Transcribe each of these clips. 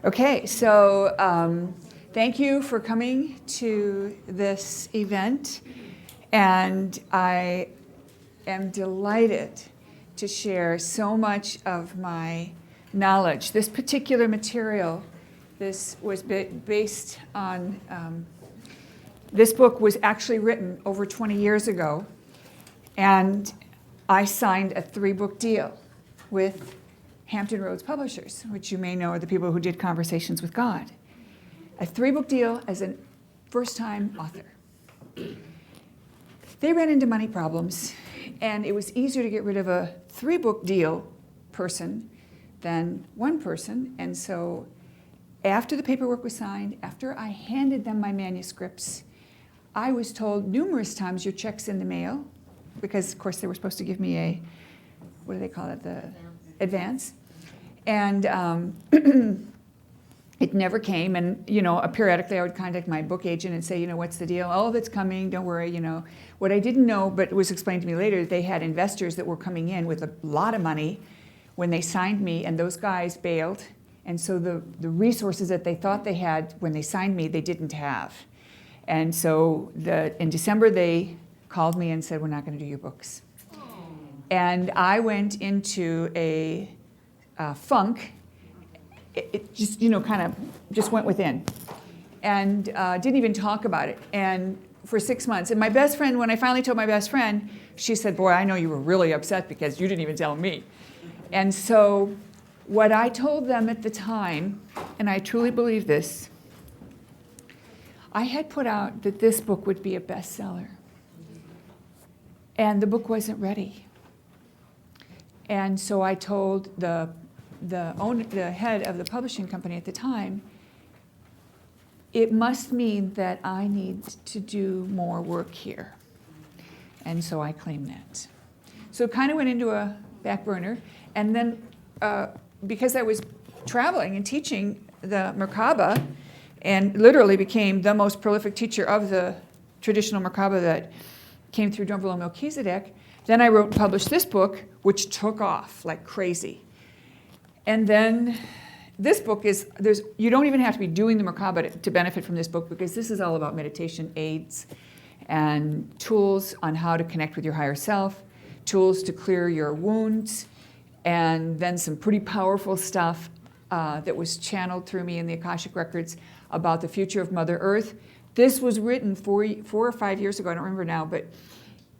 Okay, so thank you for coming to this event, and I am delighted to share so much of my knowledge. This particular material, this was based on, this book was actually written over 20 years ago, and I signed a 3-book deal with Hampton Roads Publishers, which you may know are the people who did Conversations with God. A 3-book deal as a first-time author. They ran into money problems, and it was easier to get rid of a 3-book deal person than one person. And so after the paperwork was signed, after I handed them my manuscripts, I was told numerous times, your check's in the mail, because of course they were supposed to give me a, what do they call it, the advance. And it never came, and periodically I would contact my book agent and say, what's the deal? Oh, that's coming, don't worry, What I didn't know, but it was explained to me later, they had investors that were coming in with a lot of money when they signed me, and those guys bailed, and so the resources that they thought they had when they signed me, they didn't have. And so in December they called me and said, we're not going to do your books. And I went into a funk. It just, kind of just went within, and didn't even talk about it. And for 6 months, and my best friend, when I finally told my best friend, she said, boy, I know you were really upset because you didn't even tell me. And so what I told them at the time, and I truly believe this, I had put out that this book would be a bestseller, and the book wasn't ready. And so I told the head of the publishing company at the time, it must mean that I need to do more work here. And so I claimed that. So it kind of went into a back burner. And then because I was traveling and teaching the Merkaba, and literally became the most prolific teacher of the traditional Merkaba that came through Drumville and Melchizedek, then I wrote and published this book, which took off like crazy. And then this book is, you don't even have to be doing the Merkaba to benefit from this book, because this is all about meditation aids and tools on how to connect with your higher self, tools to clear your wounds, and then some pretty powerful stuff that was channeled through me in the Akashic Records about the future of Mother Earth. This was written 4 or 5 years ago, I don't remember now, but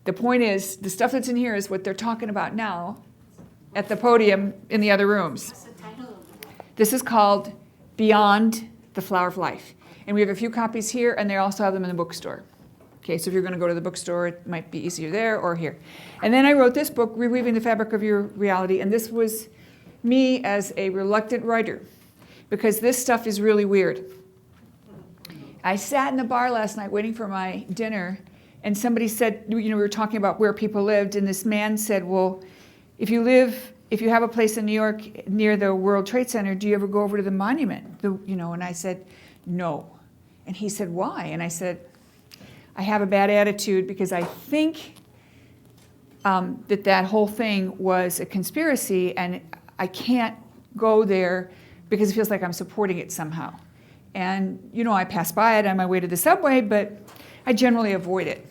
the point is, the stuff that's in here is what they're talking about now at the podium in the other rooms. What's the title? This is called Beyond the Flower of Life. And we have a few copies here, and they also have them in the bookstore. Okay, so if you're going to go to the bookstore, it might be easier there or here. And then I wrote this book, Reweaving the Fabric of Your Reality, and this was me as a reluctant writer, because this stuff is really weird. I sat in the bar last night waiting for my dinner, and somebody said, we were talking about where people lived, and this man said, well, if you have a place in New York near the World Trade Center, do you ever go over to the monument? And I said, no. And he said, why? And I said, I have a bad attitude because I think that whole thing was a conspiracy, and I can't go there because it feels like I'm supporting it somehow. And, I pass by it on my way to the subway, but I generally avoid it.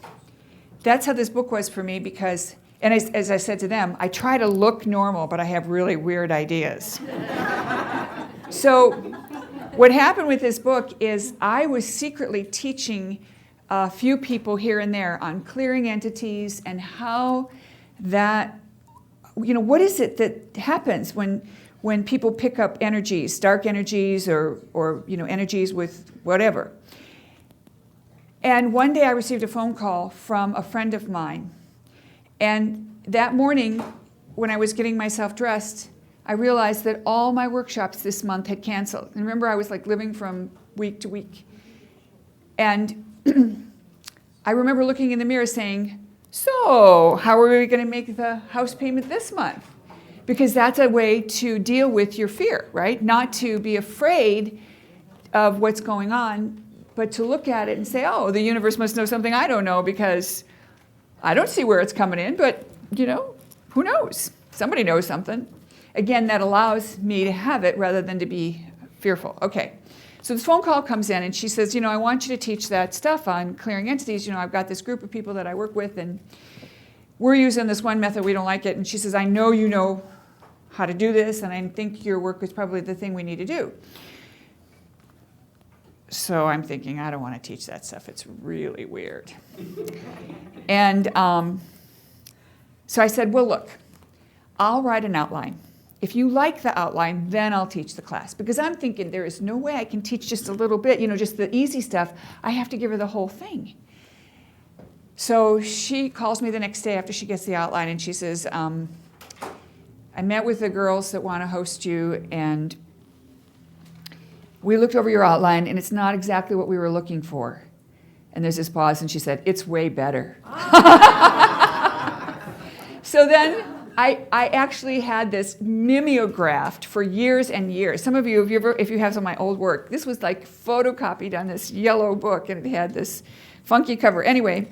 That's how this book was for me, because, and as I said to them, I try to look normal, but I have really weird ideas. So what happened with this book is I was secretly teaching a few people here and there on clearing entities and how that, what is it that happens when people pick up energies, dark energies or energies with whatever. And one day I received a phone call from a friend of mine. And that morning, when I was getting myself dressed, I realized that all my workshops this month had canceled. And remember, I was like living from week to week. And I remember looking in the mirror saying, so how are we going to make the house payment this month? Because that's a way to deal with your fear, right? Not to be afraid of what's going on, but to look at it and say, oh, the universe must know something I don't know, because I don't see where it's coming in, but, who knows? Somebody knows something. Again, that allows me to have it rather than to be fearful. Okay. So this phone call comes in and she says, I want you to teach that stuff on clearing entities. I've got this group of people that I work with and we're using this one method, we don't like it. And she says, I know you know how to do this and I think your work is probably the thing we need to do. So I'm thinking, I don't want to teach that stuff. It's really weird. And so I said, well, look, I'll write an outline. If you like the outline, then I'll teach the class. Because I'm thinking there is no way I can teach just a little bit, just the easy stuff. I have to give her the whole thing. So she calls me the next day after she gets the outline and she says, I met with the girls that want to host you and we looked over your outline and it's not exactly what we were looking for. And there's this pause and she said, it's way better. So then I actually had this mimeographed for years and years. Some of you, if you have some of my old work, this was like photocopied on this yellow book and it had this funky cover. Anyway,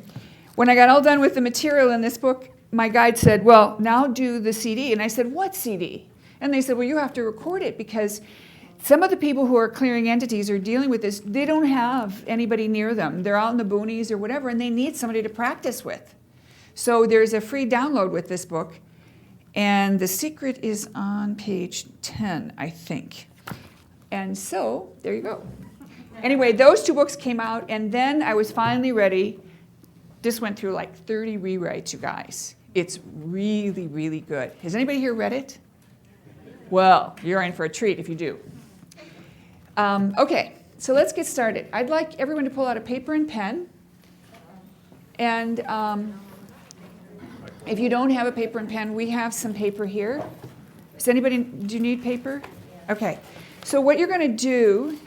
when I got all done with the material in this book, my guide said, well, now do the CD. And I said, what CD? And they said, well, you have to record it because some of the people who are clearing entities or dealing with this, they don't have anybody near them. They're out in the boonies or whatever, and they need somebody to practice with. So there's a free download with this book, and the secret is on page 10, I think. And so there you go. Anyway, those two books came out, and then I was finally ready. This went through like 30 rewrites, you guys. It's really, really good. Has anybody here read it? Well, you're in for a treat if you do. Okay, so let's get started. I'd like everyone to pull out a paper and pen. And if you don't have a paper and pen, we have some paper here. Do you need paper? Okay, so what you're going to do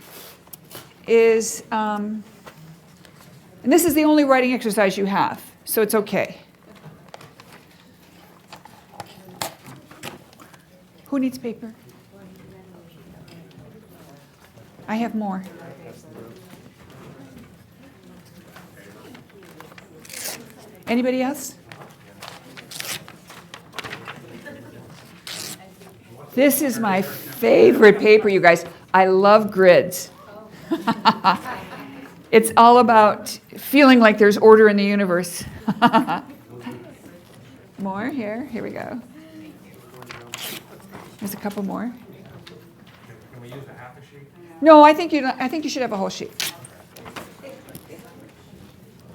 is, and this is the only writing exercise you have, so it's okay. Who needs paper? I have more. Anybody else? This is my favorite paper, you guys. I love grids. It's all about feeling like there's order in the universe. More here. Here we go. There's a couple more. Can we use a half a sheet? No, I think you should have a whole sheet.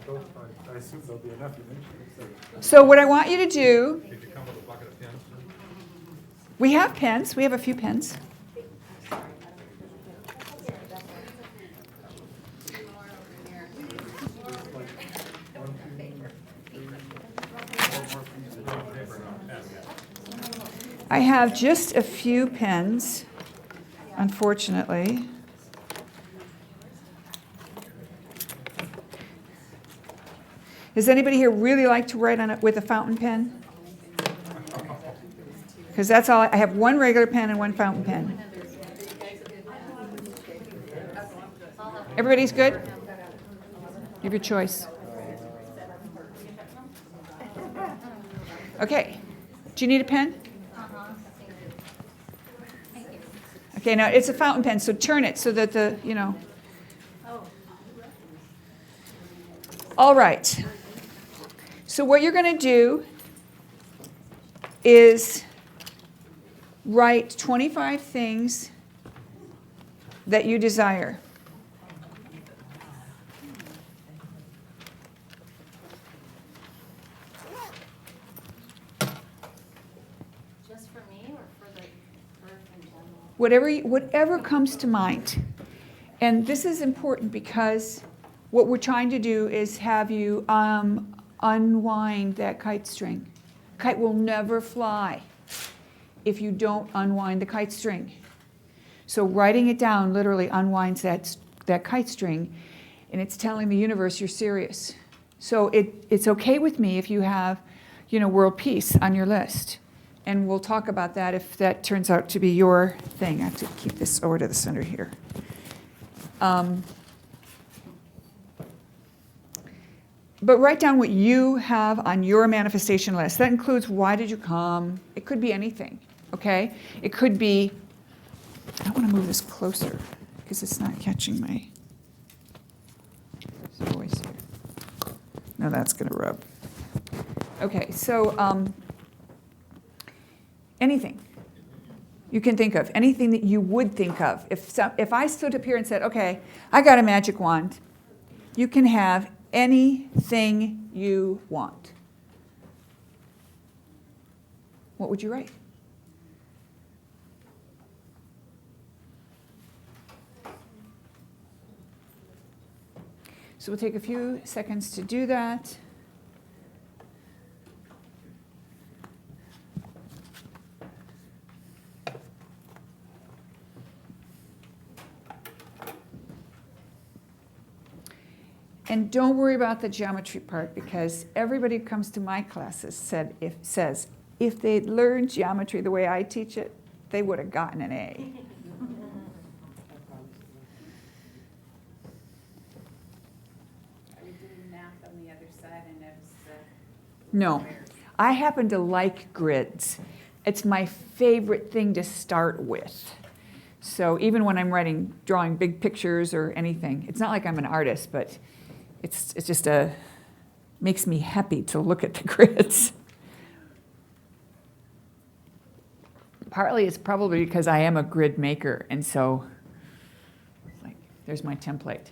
I assume there'll be enough eventually. So what I want you to do, Did you come with a bucket of pens? we have pens. We have a few pens. I have just a few pens, unfortunately. Does anybody here really like to write on it with a fountain pen? Because that's all. I have one regular pen and one fountain pen. Everybody's good? You have your choice. Okay. Do you need a pen? Okay, now it's a fountain pen, so turn it so that All right. So what you're going to do is write 25 things that you desire. Just for me or for the earth in general? Whatever comes to mind. And this is important because what we're trying to do is have you unwind that kite string. Kite will never fly if you don't unwind the kite string. So writing it down literally unwinds that kite string, and it's telling the universe you're serious. So it's okay with me if you have, world peace on your list. And we'll talk about that if that turns out to be your thing. I have to keep this over to the center here. But write down what you have on your manifestation list. That includes why did you come? It could be anything, okay? It could be I want to move this closer because it's not catching my voice here. No, that's going to rub. Okay, so anything you can think of, anything that you would think of. If I stood up here and said, okay, I got a magic wand, you can have anything you want. What would you write? So we'll take a few seconds to do that. And don't worry about the geometry part, because everybody who comes to my classes says if they'd learned geometry the way I teach it, they would have gotten an A. Are we doing math on the other side? I noticed No, I happen to like grids. It's my favorite thing to start with. So even when I'm drawing big pictures or anything, it's not like I'm an artist, but it's just makes me happy to look at the grids. Partly it's probably because I am a grid maker, and so there's my template.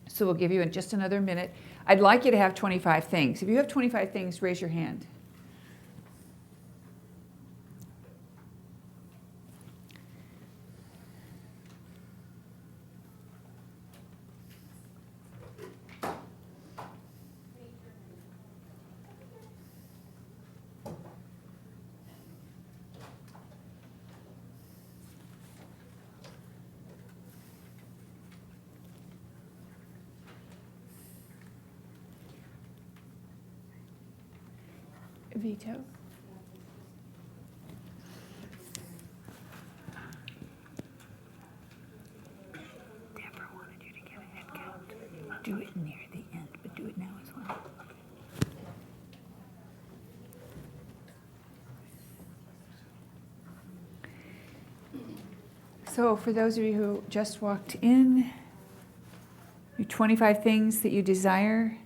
So we'll give you just another minute. I'd like you to have 25 things. If you have 25 things, raise your hand. Veto. Deborah wanted you to get a head count. Do it near the end, but do it now as well. So for those of you who just walked in, your 25 things that you desire.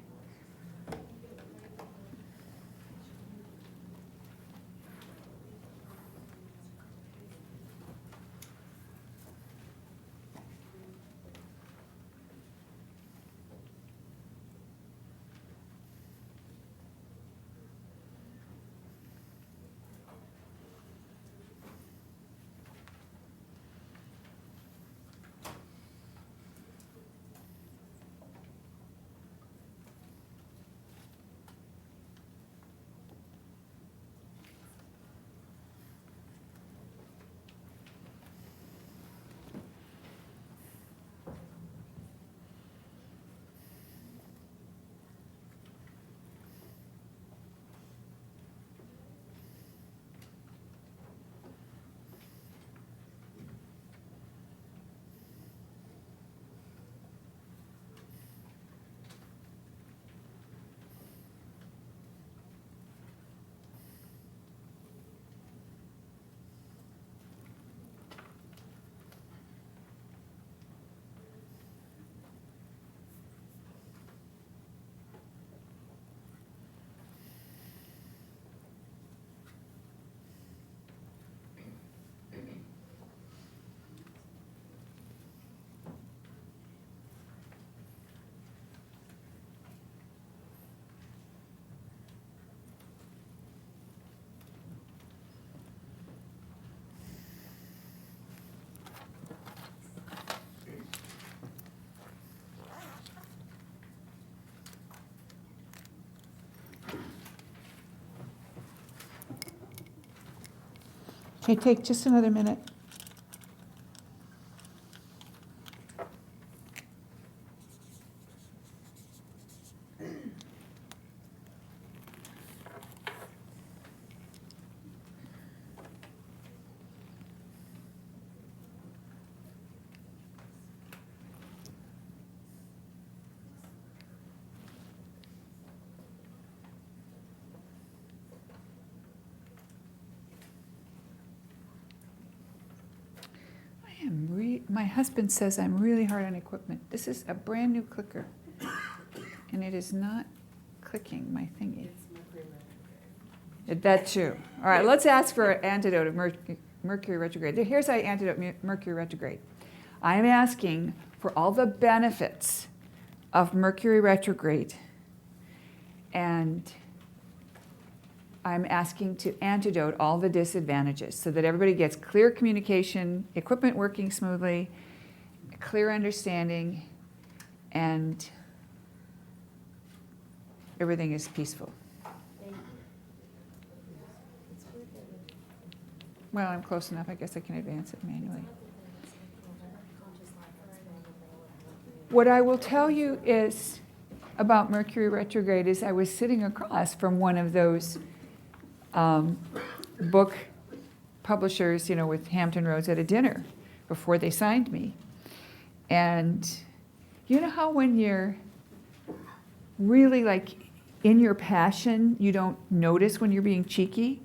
Okay, take just another minute. My husband says I'm really hard on equipment. This is a brand new clicker, and it is not clicking my thingy. That too. All right, let's ask for an antidote of Mercury retrograde. Here's how you antidote Mercury retrograde. I'm asking for all the benefits of Mercury retrograde, and I'm asking to antidote all the disadvantages so that everybody gets clear communication, equipment working smoothly, clear understanding, and everything is peaceful. Well, I'm close enough. I guess I can advance it manually. What I will tell you is about Mercury retrograde is I was sitting across from one of those book publishers, with Hampton Roads at a dinner before they signed me. And you know how when you're really like in your passion, you don't notice when you're being cheeky?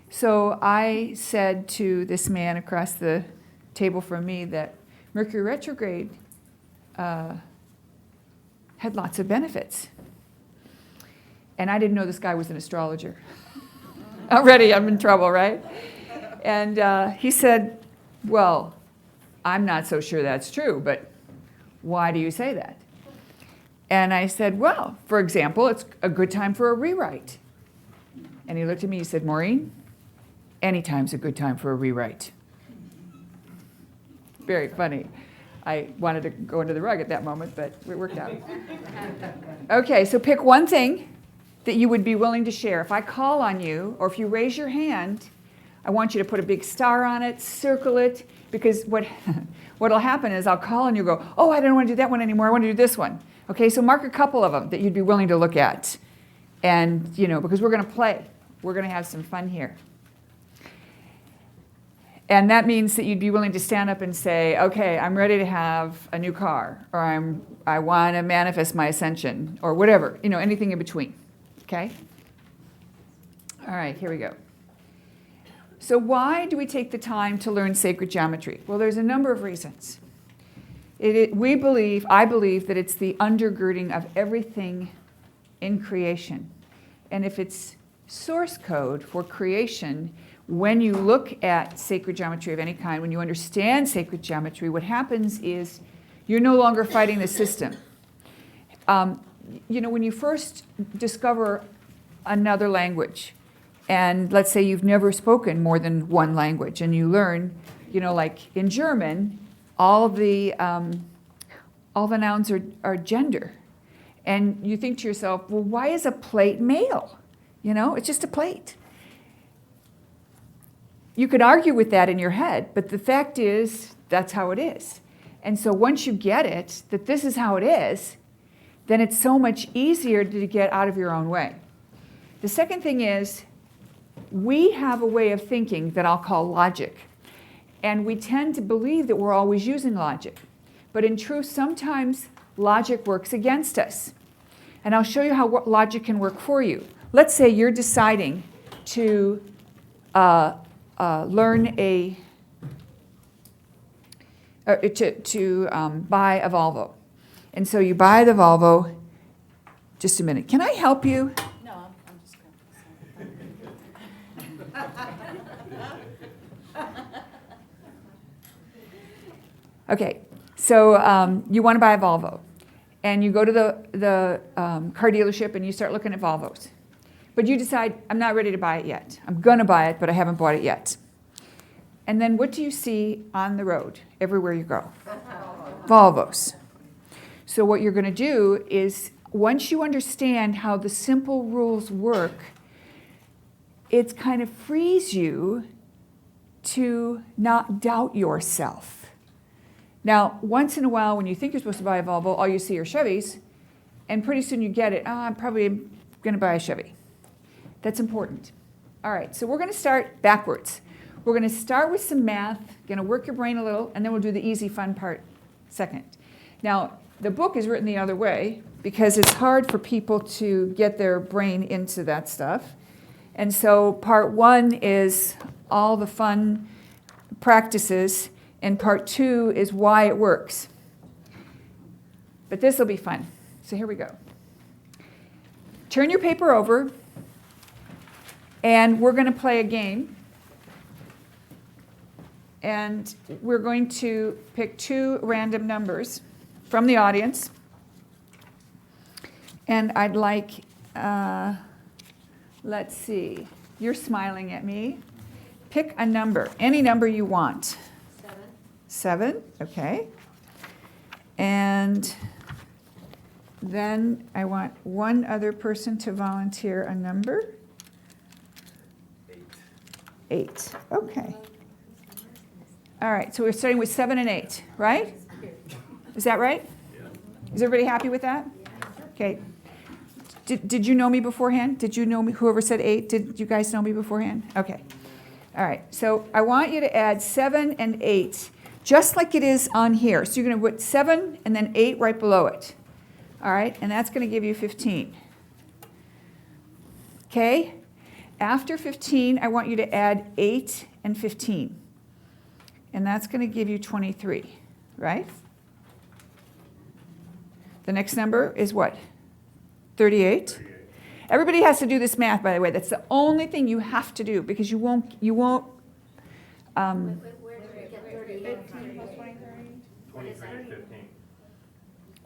So I said to this man across the table from me that Mercury retrograde had lots of benefits. And I didn't know this guy was an astrologer. Already I'm in trouble, right? And he said, well, I'm not so sure that's true, but why do you say that? And I said, well, for example, it's a good time for a rewrite. And he looked at me, he said, Maureen, anytime's a good time for a rewrite. Very funny. I wanted to go under the rug at that moment, but it worked out. Okay, so pick one thing that you would be willing to share. If I call on you, or if you raise your hand, I want you to put a big star on it, circle it, because what'll happen is I'll call and you'll go, oh, I don't want to do that one anymore, I want to do this one. Okay, so mark a couple of them that you'd be willing to look at. And, because we're going to play. We're going to have some fun here. And that means that you'd be willing to stand up and say, okay, I'm ready to have a new car, or I want to manifest my ascension, or whatever, anything in between, okay? All right, here we go. So why do we take the time to learn sacred geometry? Well, there's a number of reasons. I believe that it's the undergirding of everything in creation. And if it's source code for creation, when you look at sacred geometry of any kind, when you understand sacred geometry, what happens is you're no longer fighting the system. When you first discover another language, and let's say you've never spoken more than one language, and you learn, like in German, all the nouns are gender. And you think to yourself, well, why is a plate male? It's just a plate. You could argue with that in your head, but the fact is, that's how it is. And so once you get it, that this is how it is, then it's so much easier to get out of your own way. The second thing is, we have a way of thinking that I'll call logic. And we tend to believe that we're always using logic. But in truth, sometimes logic works against us. And I'll show you how logic can work for you. Let's say you're deciding to learn to buy a Volvo. And so you buy the Volvo. Just a minute. Can I help you? No, I'm just going Okay, so you want to buy a Volvo. And you go to the car dealership and you start looking at Volvos. But you decide, I'm not ready to buy it yet. I'm going to buy it, but I haven't bought it yet. And then what do you see on the road everywhere you go? Volvos. So what you're going to do is, once you understand how the simple rules work, it kind of frees you to not doubt yourself. Now, once in a while, when you think you're supposed to buy a Volvo, all you see are Chevys, and pretty soon you get it. Oh, I'm probably going to buy a Chevy. That's important. All right, so we're going to start backwards. We're going to start with some math, going to work your brain a little, and then we'll do the easy, fun part second. Now, the book is written the other way because it's hard for people to get their brain into that stuff. And so part one is all the fun practices, And part 2 is why it works. But this will be fun. So here we go. Turn your paper over, and we're going to play a game. And we're going to pick 2 random numbers from the audience. And I'd like, let's see, you're smiling at me. Pick a number, any number you want. 7, okay. And then I want one other person to volunteer a number. 8, okay. All right, so we're starting with 7 and 8, right? Is that right? Is everybody happy with that? Okay. Did you know me beforehand? Did you know me, whoever said 8, did you guys know me beforehand? Okay. All right, so I want you to add 7 and 8, just like it is on here. So you're going to put 7 and then 8 right below it. All right, and that's going to give you 15. Okay? After 15, I want you to add 8 and 15. And that's going to give you 23, right? The next number is what? 38. Everybody has to do this math, by the way. That's the only thing you have to do, because you won't. Where did we get 38? 23 and 15.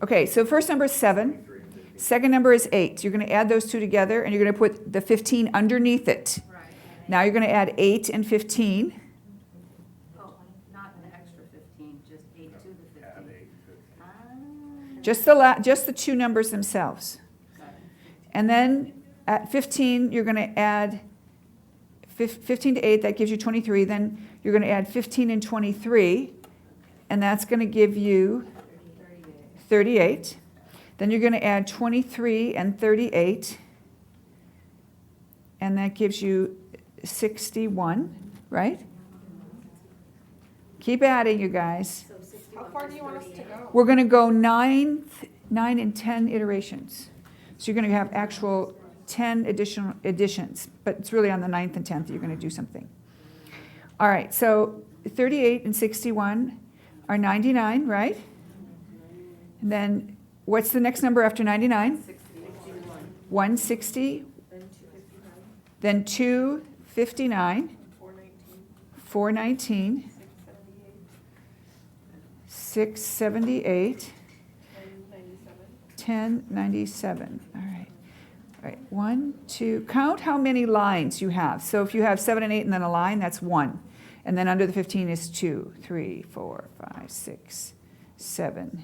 Okay, so first number is 7. Second number is 8. You're going to add those two together, and you're going to put the 15 underneath it. Right. Now you're going to add 8 and 15. Oh, not an extra 15, just 8 to the 15. Just the two numbers themselves. And then at 15, you're going to add 15 to 8. That gives you 23. Then you're going to add 15 and 23, and that's going to give you 38. Then you're going to add 23 and 38, and that gives you 61, right? Keep adding, you guys. How far do you want us to go? We're going to go 9 and 10 iterations. So you're going to have actual 10 additional additions, but it's really on the 9th and 10th that you're going to do something. All right, so 38 and 61 are 99, right? And then what's the next number after 99? 160. Then 259. 419. 678. 1097. All right. All right. 1, 2. Count how many lines you have. So if you have 7 and 8 and then a line, that's 1. And then under the 15 is 2, 3, 4, 5, 6, 7,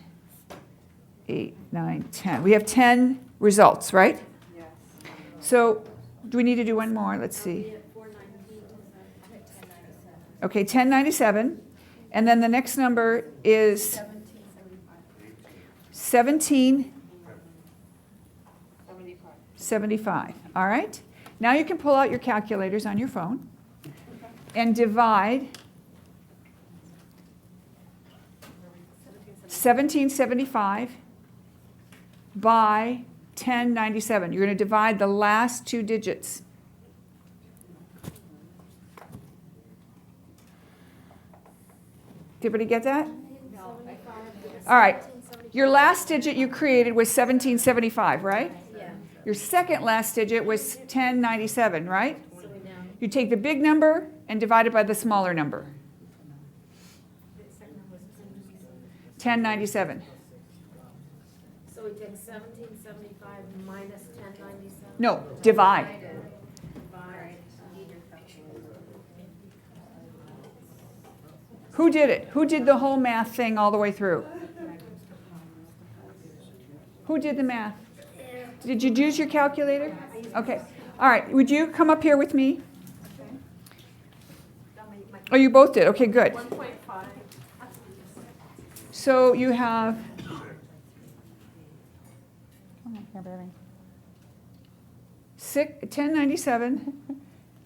8, 9, 10. We have 10 results, right? Yes. So do we need to do one more? Let's see. Okay, 1097. And then the next number is 1775. All right. Now you can pull out your calculators on your phone and divide 1775 by 1097. You're going to divide the last 2 digits. Did everybody get that? All right. Your last digit you created was 1775, right? Yeah. Your second last digit was 1097, right? You take the big number and divide it by the smaller number. 1097. So we take 1775 minus 1097? No, divide. Who did it? Who did the whole math thing all the way through? Who did the math? Did you use your calculator? Okay. All right. Would you come up here with me? Oh, you both did. Okay, good. 1.5. So you have 1097.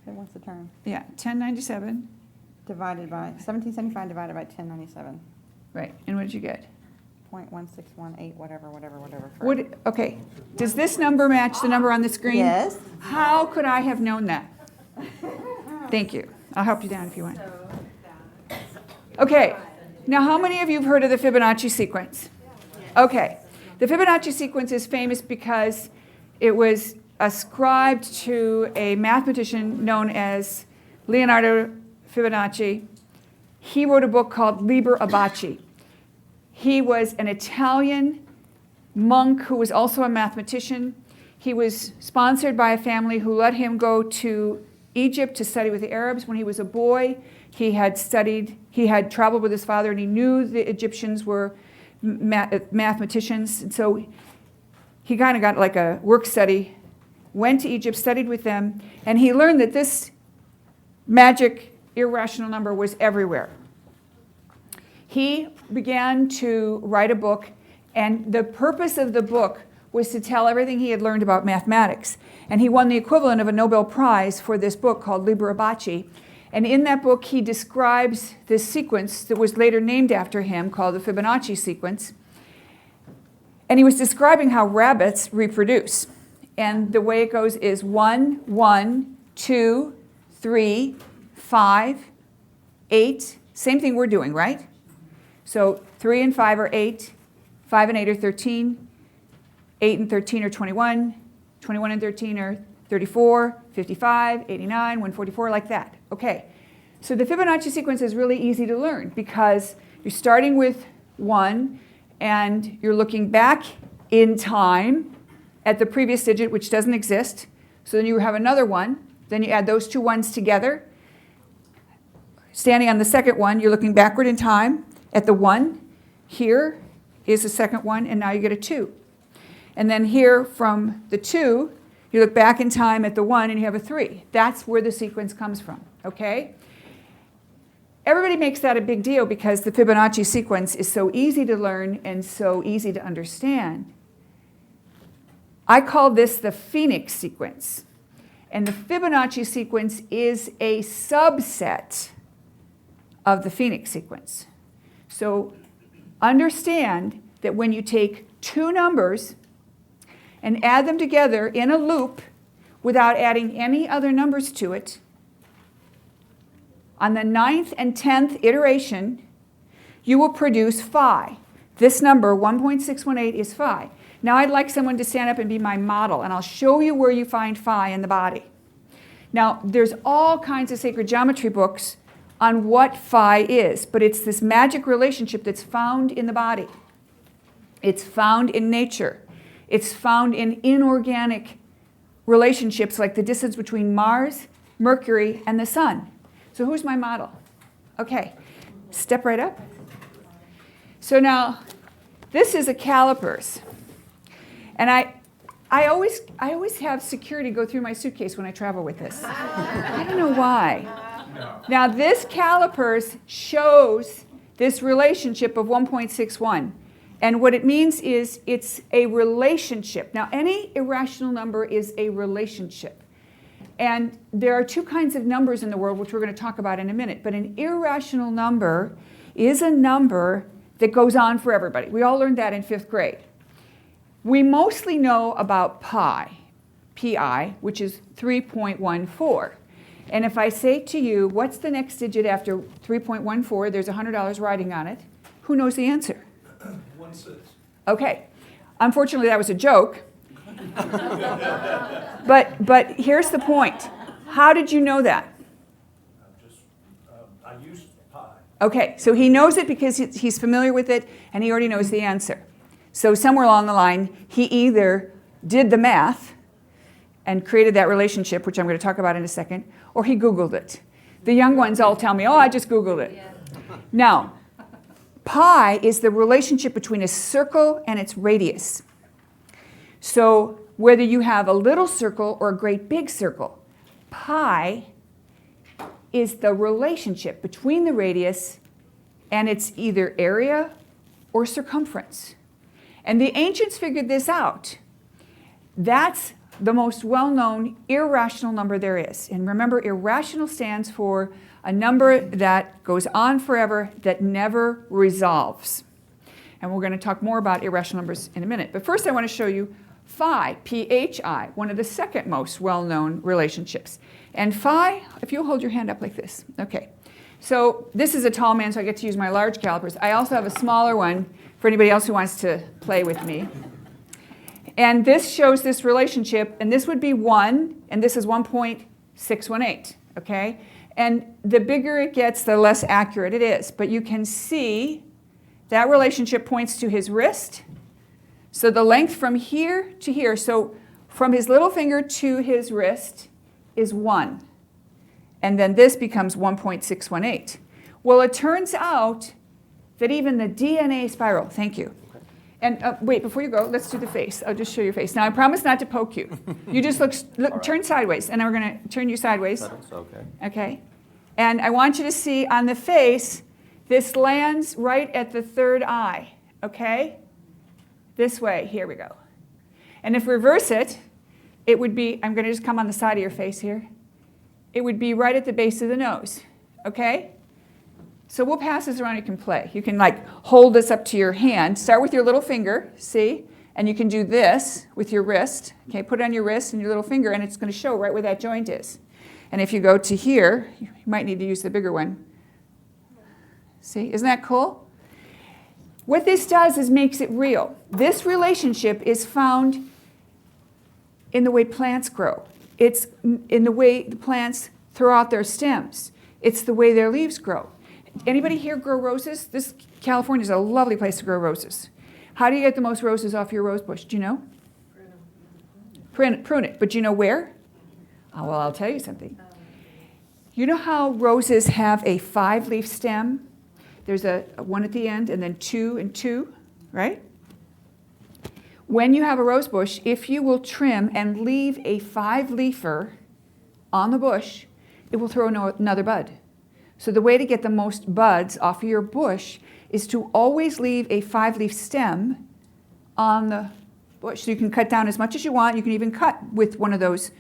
What's the term? Yeah, 1097. Divided by, 1775 divided by 1097. Right. And what did you get? 0.1618, whatever. What? Okay. Does this number match the number on the screen? Yes. How could I have known that? Thank you. I'll help you down if you want. Okay. Now, how many of you have heard of the Fibonacci sequence? Okay. The Fibonacci sequence is famous because it was ascribed to a mathematician known as Leonardo Fibonacci. He wrote a book called Liber Abaci. He was an Italian monk who was also a mathematician. He was sponsored by a family who let him go to Egypt to study with the Arabs. When he was a boy, he had traveled with his father, and he knew the Egyptians were mathematicians. And so he kind of got like a work study, went to Egypt, studied with them, and he learned that this magic irrational number was everywhere. He began to write a book, and the purpose of the book was to tell everything he had learned about mathematics. And he won the equivalent of a Nobel Prize for this book called Liber Abaci. And in that book, he describes this sequence that was later named after him called the Fibonacci sequence. And he was describing how rabbits reproduce. And the way it goes is 1, 1, 2, 3, 5, 8. Same thing we're doing, right? So 3 and 5 are 8, 5 and 8 are 13, 8 and 13 are 21, 21 and 13 are 34, 55, 89, 144, like that. Okay, so the Fibonacci sequence is really easy to learn because you're starting with 1 and you're looking back in time at the previous digit, which doesn't exist. So then you have another 1, then you add those two 1s together. Standing on the second one, you're looking backward in time at the 1. Here is the second 1, and now you get a 2. And then here from the 2, you look back in time at the 1, and you have a 3. That's where the sequence comes from, okay? Everybody makes that a big deal because the Fibonacci sequence is so easy to learn and so easy to understand. I call this the Phoenix sequence. And the Fibonacci sequence is a subset of the Phoenix sequence. So understand that when you take two numbers and add them together in a loop without adding any other numbers to it, on the 9th and 10th iteration, you will produce phi. This number, 1.618, is phi. Now I'd like someone to stand up and be my model, and I'll show you where you find phi in the body. Now, there's all kinds of sacred geometry books on what phi is, but it's this magic relationship that's found in the body. It's found in nature. It's found in inorganic relationships like the distance between Mars, Mercury, and the sun. So who's my model? Okay, step right up. So now, this is a calipers. And I always have security go through my suitcase when I travel with this. I don't know why. Now, this calipers shows this relationship of 1.61. And what it means is it's a relationship. Now, any irrational number is a relationship. And there are two kinds of numbers in the world, which we're going to talk about in a minute. But an irrational number is a number that goes on for everybody. We all learned that in 5th grade. We mostly know about pi, pi, which is 3.14. And if I say to you, what's the next digit after 3.14? There's $100 riding on it. Who knows the answer? 1/6. Okay. Unfortunately, that was a joke. But here's the point. How did you know that? I used pi. Okay, so he knows it because he's familiar with it, and he already knows the answer. So somewhere along the line, he either did the math and created that relationship, which I'm going to talk about in a second, or he Googled it. The young ones all tell me, oh, I just Googled it. Yeah. Now, pi is the relationship between a circle and its radius. So whether you have a little circle or a great big circle, pi is the relationship between the radius and its either area or circumference. And the ancients figured this out. That's the most well-known irrational number there is. And remember, irrational stands for a number that goes on forever, that never resolves. And we're going to talk more about irrational numbers in a minute. But first I want to show you phi, P-H-I, one of the second most well-known relationships. And phi, if you'll hold your hand up like this. Okay. So this is a tall man, so I get to use my large calipers. I also have a smaller one for anybody else who wants to play with me. And this shows this relationship, and this would be 1, and this is 1.618, okay? And the bigger it gets, the less accurate it is. But you can see that relationship points to his wrist. So the length from here to here, so from his little finger to his wrist is 1. And then this becomes 1.618. Well, it turns out that even the DNA spiral, thank you. And wait, before you go, let's do the face. I'll just show your face. Now, I promise not to poke you. You just look Right. turn sideways, and then we're going to turn you sideways. That's okay. Okay? And I want you to see on the face, this lands right at the third eye, okay? This way, here we go. And if we reverse it, it would be, I'm going to just come on the side of your face here. It would be right at the base of the nose, okay? So we'll pass this around, you can play. You can like hold this up to your hand. Start with your little finger, see? And you can do this with your wrist. Okay, put it on your wrist and your little finger, and it's going to show right where that joint is. And if you go to here, you might need to use the bigger one. See, isn't that cool? What this does is makes it real. This relationship is found in the way plants grow. It's in the way the plants throw out their stems. It's the way their leaves grow. Anybody here grow roses? California is a lovely place to grow roses. How do you get the most roses off your rose bush? Do you know? Prune it. But do you know where? Oh, well, I'll tell you something. You know how roses have a 5-leaf stem? There's a one at the end, and then 2 and 2, right? When you have a rose bush, if you will trim and leave a 5-leafer on the bush, it will throw another bud. So the way to get the most buds off of your bush is to always leave a 5-leaf stem on the bush. So you can cut down as much as you want. You can even cut with one of those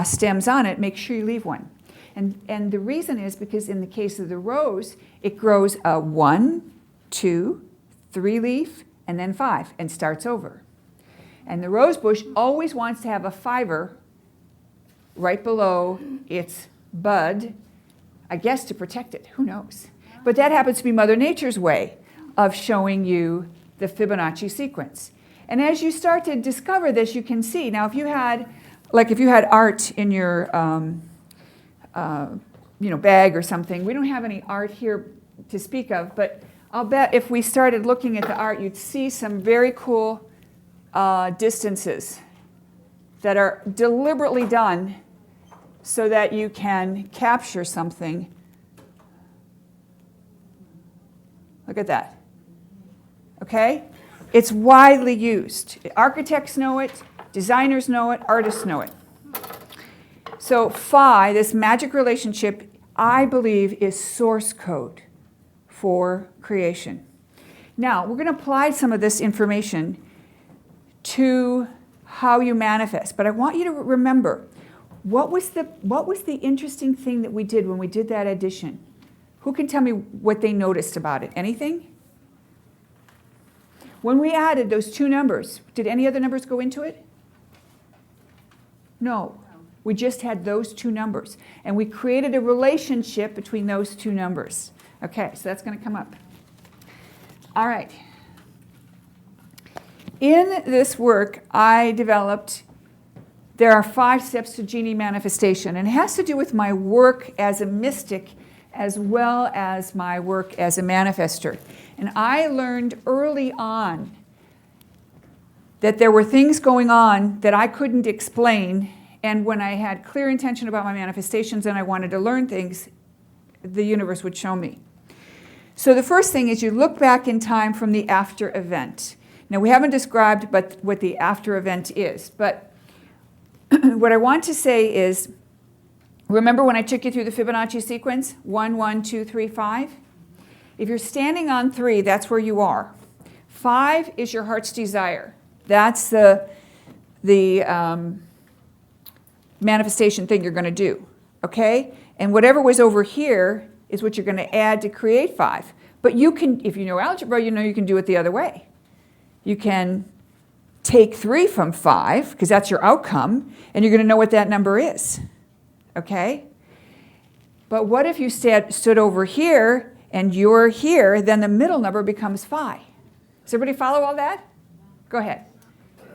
stems on it. Make sure you leave one. And the reason is because in the case of the rose, it grows a 1, 2, 3 leaf, and then 5, and starts over. And the rose bush always wants to have a fiber right below its bud, I guess to protect it, who knows? But that happens to be Mother Nature's way of showing you the Fibonacci sequence. And as you start to discover this, you can see, now if you had art in your bag or something, we don't have any art here to speak of, but I'll bet if we started looking at the art, you'd see some very cool distances that are deliberately done so that you can capture something. Look at that. Okay? It's widely used. Architects know it, designers know it, artists know it. So phi, this magic relationship, I believe is source code for creation. Now, we're going to apply some of this information to how you manifest. But I want you to remember, what was the interesting thing that we did when we did that addition? Who can tell me what they noticed about it? Anything? When we added those 2 numbers, did any other numbers go into it? No. We just had those 2 numbers. And we created a relationship between those 2 numbers. Okay, so that's going to come up. All right. In this work, I developed, there are 5 steps to genie manifestation. And it has to do with my work as a mystic as well as my work as a manifester. And I learned early on that there were things going on that I couldn't explain. And when I had clear intention about my manifestations and I wanted to learn things, the universe would show me. So the first thing is you look back in time from the after event. Now, we haven't described what the after event is, but what I want to say is, remember when I took you through the Fibonacci sequence? 1, 1, 2, 3, 5? If you're standing on 3, that's where you are. 5 is your heart's desire. That's the manifestation thing you're going to do, okay? And whatever was over here is what you're going to add to create 5. But you can, if you know algebra, you know you can do it the other way. You can take 3 from 5, because that's your outcome, and you're going to know what that number is, okay? But what if you stood over here and you're here, then the middle number becomes phi. Does everybody follow all that? Go ahead.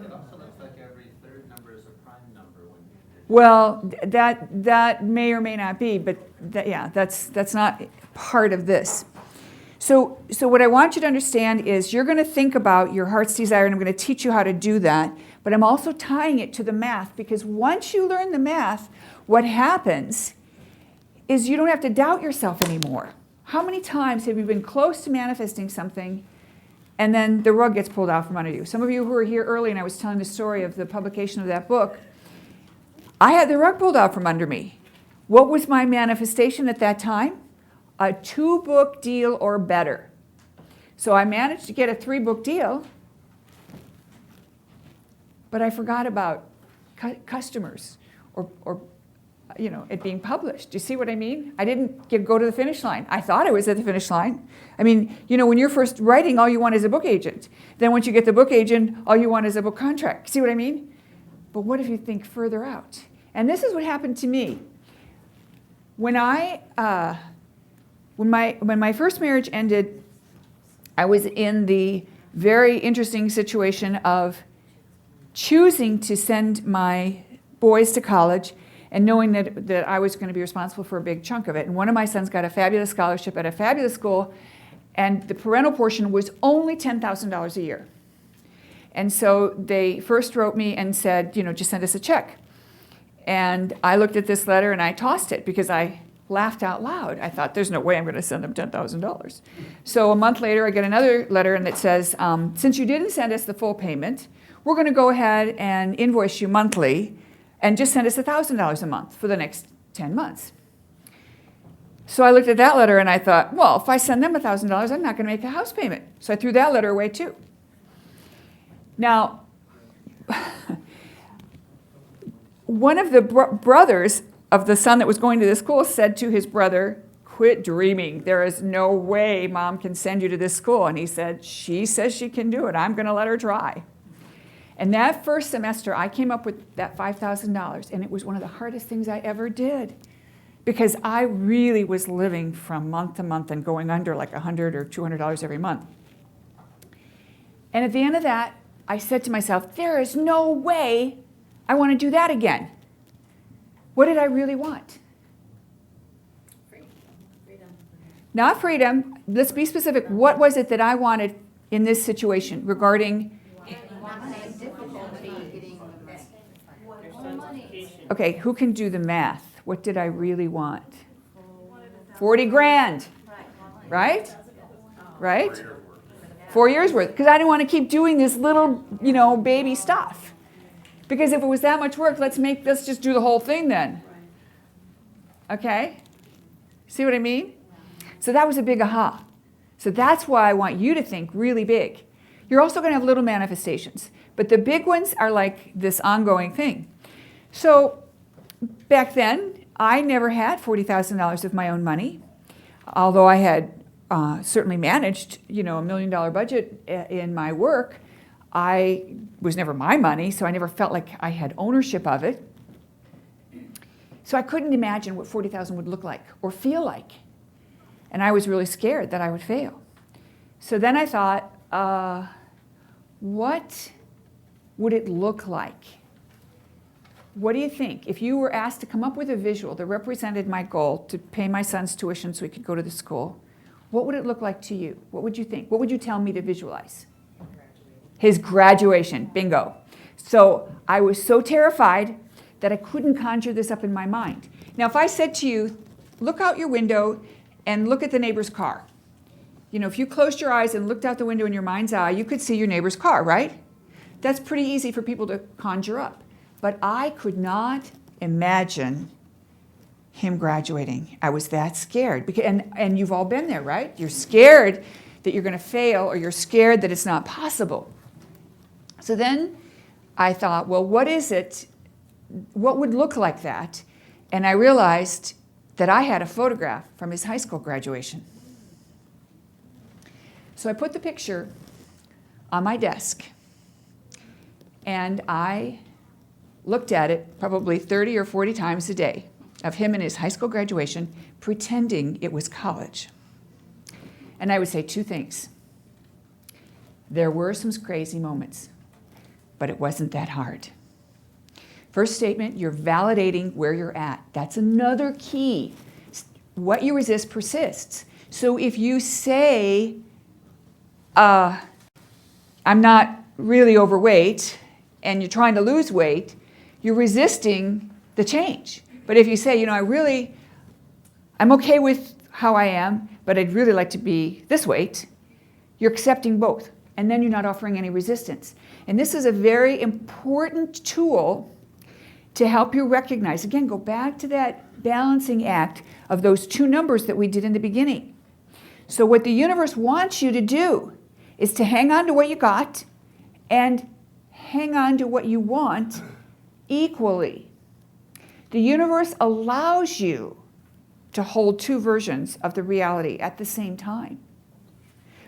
It also looks like every third number is a prime number when you did. Well, that may or may not be, but that's not part of this. So what I want you to understand is you're going to think about your heart's desire, and I'm going to teach you how to do that, but I'm also tying it to the math, because once you learn the math, what happens is you don't have to doubt yourself anymore. How many times have you been close to manifesting something and then the rug gets pulled out from under you? Some of you who were here early and I was telling the story of the publication of that book, I had the rug pulled out from under me. What was my manifestation at that time? A 2-book deal or better. So I managed to get a 3-book deal, but I forgot about customers or it being published. Do you see what I mean? I didn't go to the finish line. I thought I was at the finish line. I mean, when you're first writing, all you want is a book agent. Then once you get the book agent, all you want is a book contract. See what I mean? But what if you think further out? And this is what happened to me. When my first marriage ended, I was in the very interesting situation of choosing to send my boys to college and knowing that I was going to be responsible for a big chunk of it. And one of my sons got a fabulous scholarship at a fabulous school, and the parental portion was only $10,000 a year. And so they first wrote me and said, just send us a check. And I looked at this letter and I tossed it because I laughed out loud. I thought, there's no way I'm going to send them $10,000. So a month later, I get another letter and it says, since you didn't send us the full payment, we're going to go ahead and invoice you monthly and just send us $1,000 a month for the next 10 months. So I looked at that letter and I thought, well, if I send them $1,000, I'm not going to make a house payment. So I threw that letter away too. Now, one of the brothers of the son that was going to this school said to his brother, quit dreaming. There is no way Mom can send you to this school. And he said, she says she can do it. I'm going to let her try. And that first semester, I came up with that $5,000, and it was one of the hardest things I ever did because I really was living from month to month and going under like $100 or $200 every month. And at the end of that, I said to myself, there is no way I want to do that again. What did I really want? Freedom. Not freedom. Let's be specific. What was it that I wanted in this situation regarding... Okay, who can do the math? What did I really want? 40 grand, right? Right? 4 years worth, because I didn't want to keep doing this little, baby stuff. Because if it was that much work, let's just do the whole thing then. Okay? See what I mean? So that was a big aha. So that's why I want you to think really big. You're also going to have little manifestations, but the big ones are like this ongoing thing. So back then, I never had $40,000 of my own money, although I had certainly managed, a $1 million budget in my work. I was never my money, so I never felt like I had ownership of it. So I couldn't imagine what $40,000 would look like or feel like. And I was really scared that I would fail. So then I thought, what would it look like? What do you think? If you were asked to come up with a visual that represented my goal to pay my son's tuition so he could go to the school, what would it look like to you? What would you think? What would you tell me to visualize? His graduation. Bingo. So I was so terrified that I couldn't conjure this up in my mind. Now, if I said to you, look out your window and look at the neighbor's car. If you closed your eyes and looked out the window in your mind's eye, you could see your neighbor's car, right? That's pretty easy for people to conjure up. But I could not imagine him graduating. I was that scared. And you've all been there, right? You're scared that you're going to fail, or you're scared that it's not possible. So then I thought, well, what is it? What would look like that? And I realized that I had a photograph from his high school graduation. So I put the picture on my desk, and I looked at it probably 30 or 40 times a day. of him and his high school graduation pretending it was college. And I would say two things. There were some crazy moments, but it wasn't that hard. First statement, you're validating where you're at. That's another key. What you resist persists. So if you say, I'm not really overweight, and you're trying to lose weight, you're resisting the change. But if you say, I'm okay with how I am, but I'd really like to be this weight, you're accepting both. And then you're not offering any resistance. And this is a very important tool to help you recognize. Again, go back to that balancing act of those two numbers that we did in the beginning. So what the universe wants you to do is to hang on to what you got and hang on to what you want equally. The universe allows you to hold two versions of the reality at the same time.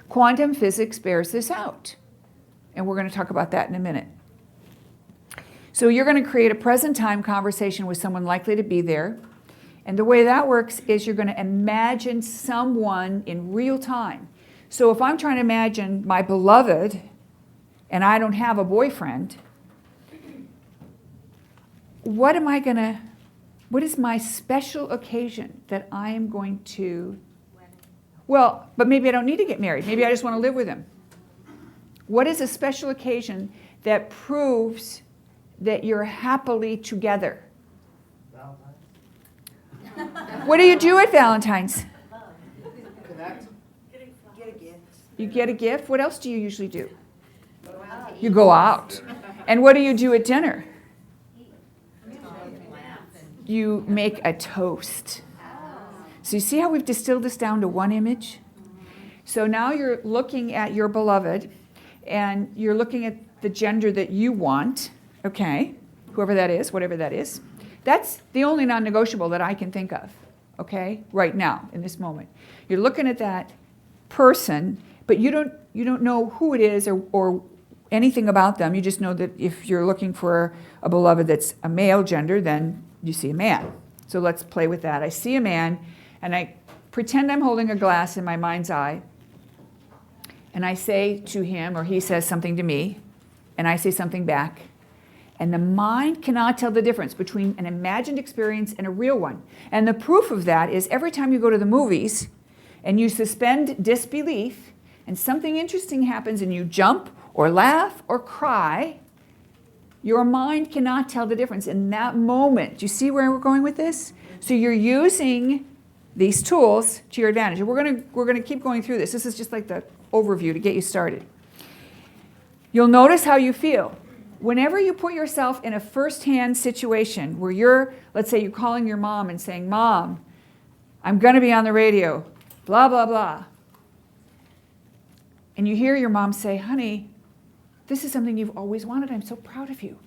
Quantum physics bears this out, and we're going to talk about that in a minute. So you're going to create a present time conversation with someone likely to be there, and the way that works is you're going to imagine someone in real time. So if I'm trying to imagine my beloved and I don't have a boyfriend, what is my special occasion that I am going to, well, but maybe I don't need to get married. Maybe I just want to live with him. What is a special occasion that proves that you're happily together? Valentine's? What do you do at Valentine's? Connect. You get a gift. What else do you usually do? You go out. And what do you do at dinner? You make a toast. So you see how we've distilled this down to one image? So now you're looking at your beloved, and you're looking at the gender that you want, okay? Whoever that is, whatever that is. That's the only non-negotiable that I can think of, okay? Right now, in this moment. You're looking at that person, but you don't know who it is or anything about them. You just know that if you're looking for a beloved that's a male gender, then you see a man. So let's play with that. I see a man, and I pretend I'm holding a glass in my mind's eye, and I say to him, or he says something to me, and I say something back, and the mind cannot tell the difference between an imagined experience and a real one. And the proof of that is every time you go to the movies and you suspend disbelief and something interesting happens and you jump or laugh or cry, your mind cannot tell the difference in that moment. Do you see where we're going with this? So you're using these tools to your advantage. And we're gonna keep going through this. This is just like the overview to get you started. You'll notice how you feel. Whenever you put yourself in a first-hand situation where let's say you're calling your mom and saying, "Mom, I'm going to be on the radio, blah, blah, blah." And you hear your mom say, "Honey, this is something you've always wanted. I'm so proud of you."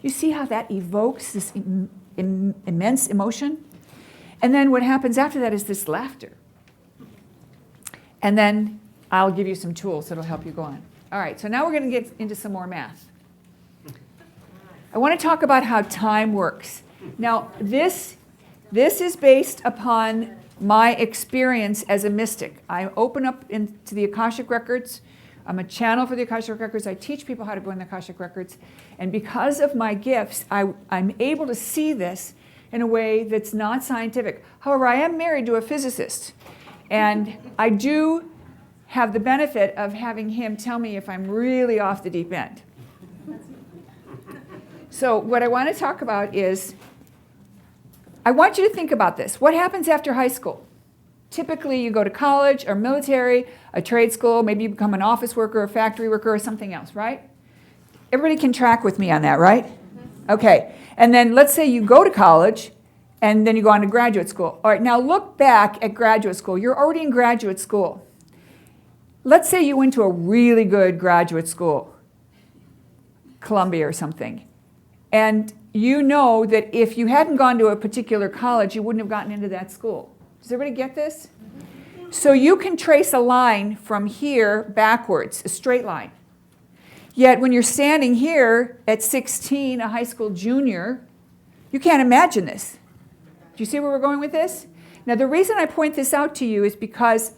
You see how that evokes this immense emotion? And then what happens after that is this laughter. And then I'll give you some tools that'll help you go on. All right, so now we're going to get into some more math. I want to talk about how time works. Now, this is based upon my experience as a mystic. I open up into the Akashic Records. I'm a channel for the Akashic Records. I teach people how to go in the Akashic Records. And because of my gifts, I'm able to see this in a way that's not scientific. However, I am married to a physicist. And I do have the benefit of having him tell me if I'm really off the deep end. So what I want to talk about is, I want you to think about this. What happens after high school? Typically, you go to college or military, a trade school, maybe you become an office worker, a factory worker, or something else, right? Everybody can track with me on that, right? Okay. And then let's say you go to college, and then you go on to graduate school. All right, now look back at graduate school. You're already in graduate school. Let's say you went to a really good graduate school, Columbia or something, and you know that if you hadn't gone to a particular college, you wouldn't have gotten into that school. Does everybody get this? So you can trace a line from here backwards, a straight line. Yet when you're standing here at 16, a high school junior, You can't imagine this. Do you see where we're going with this? Now, the reason I point this out to you is because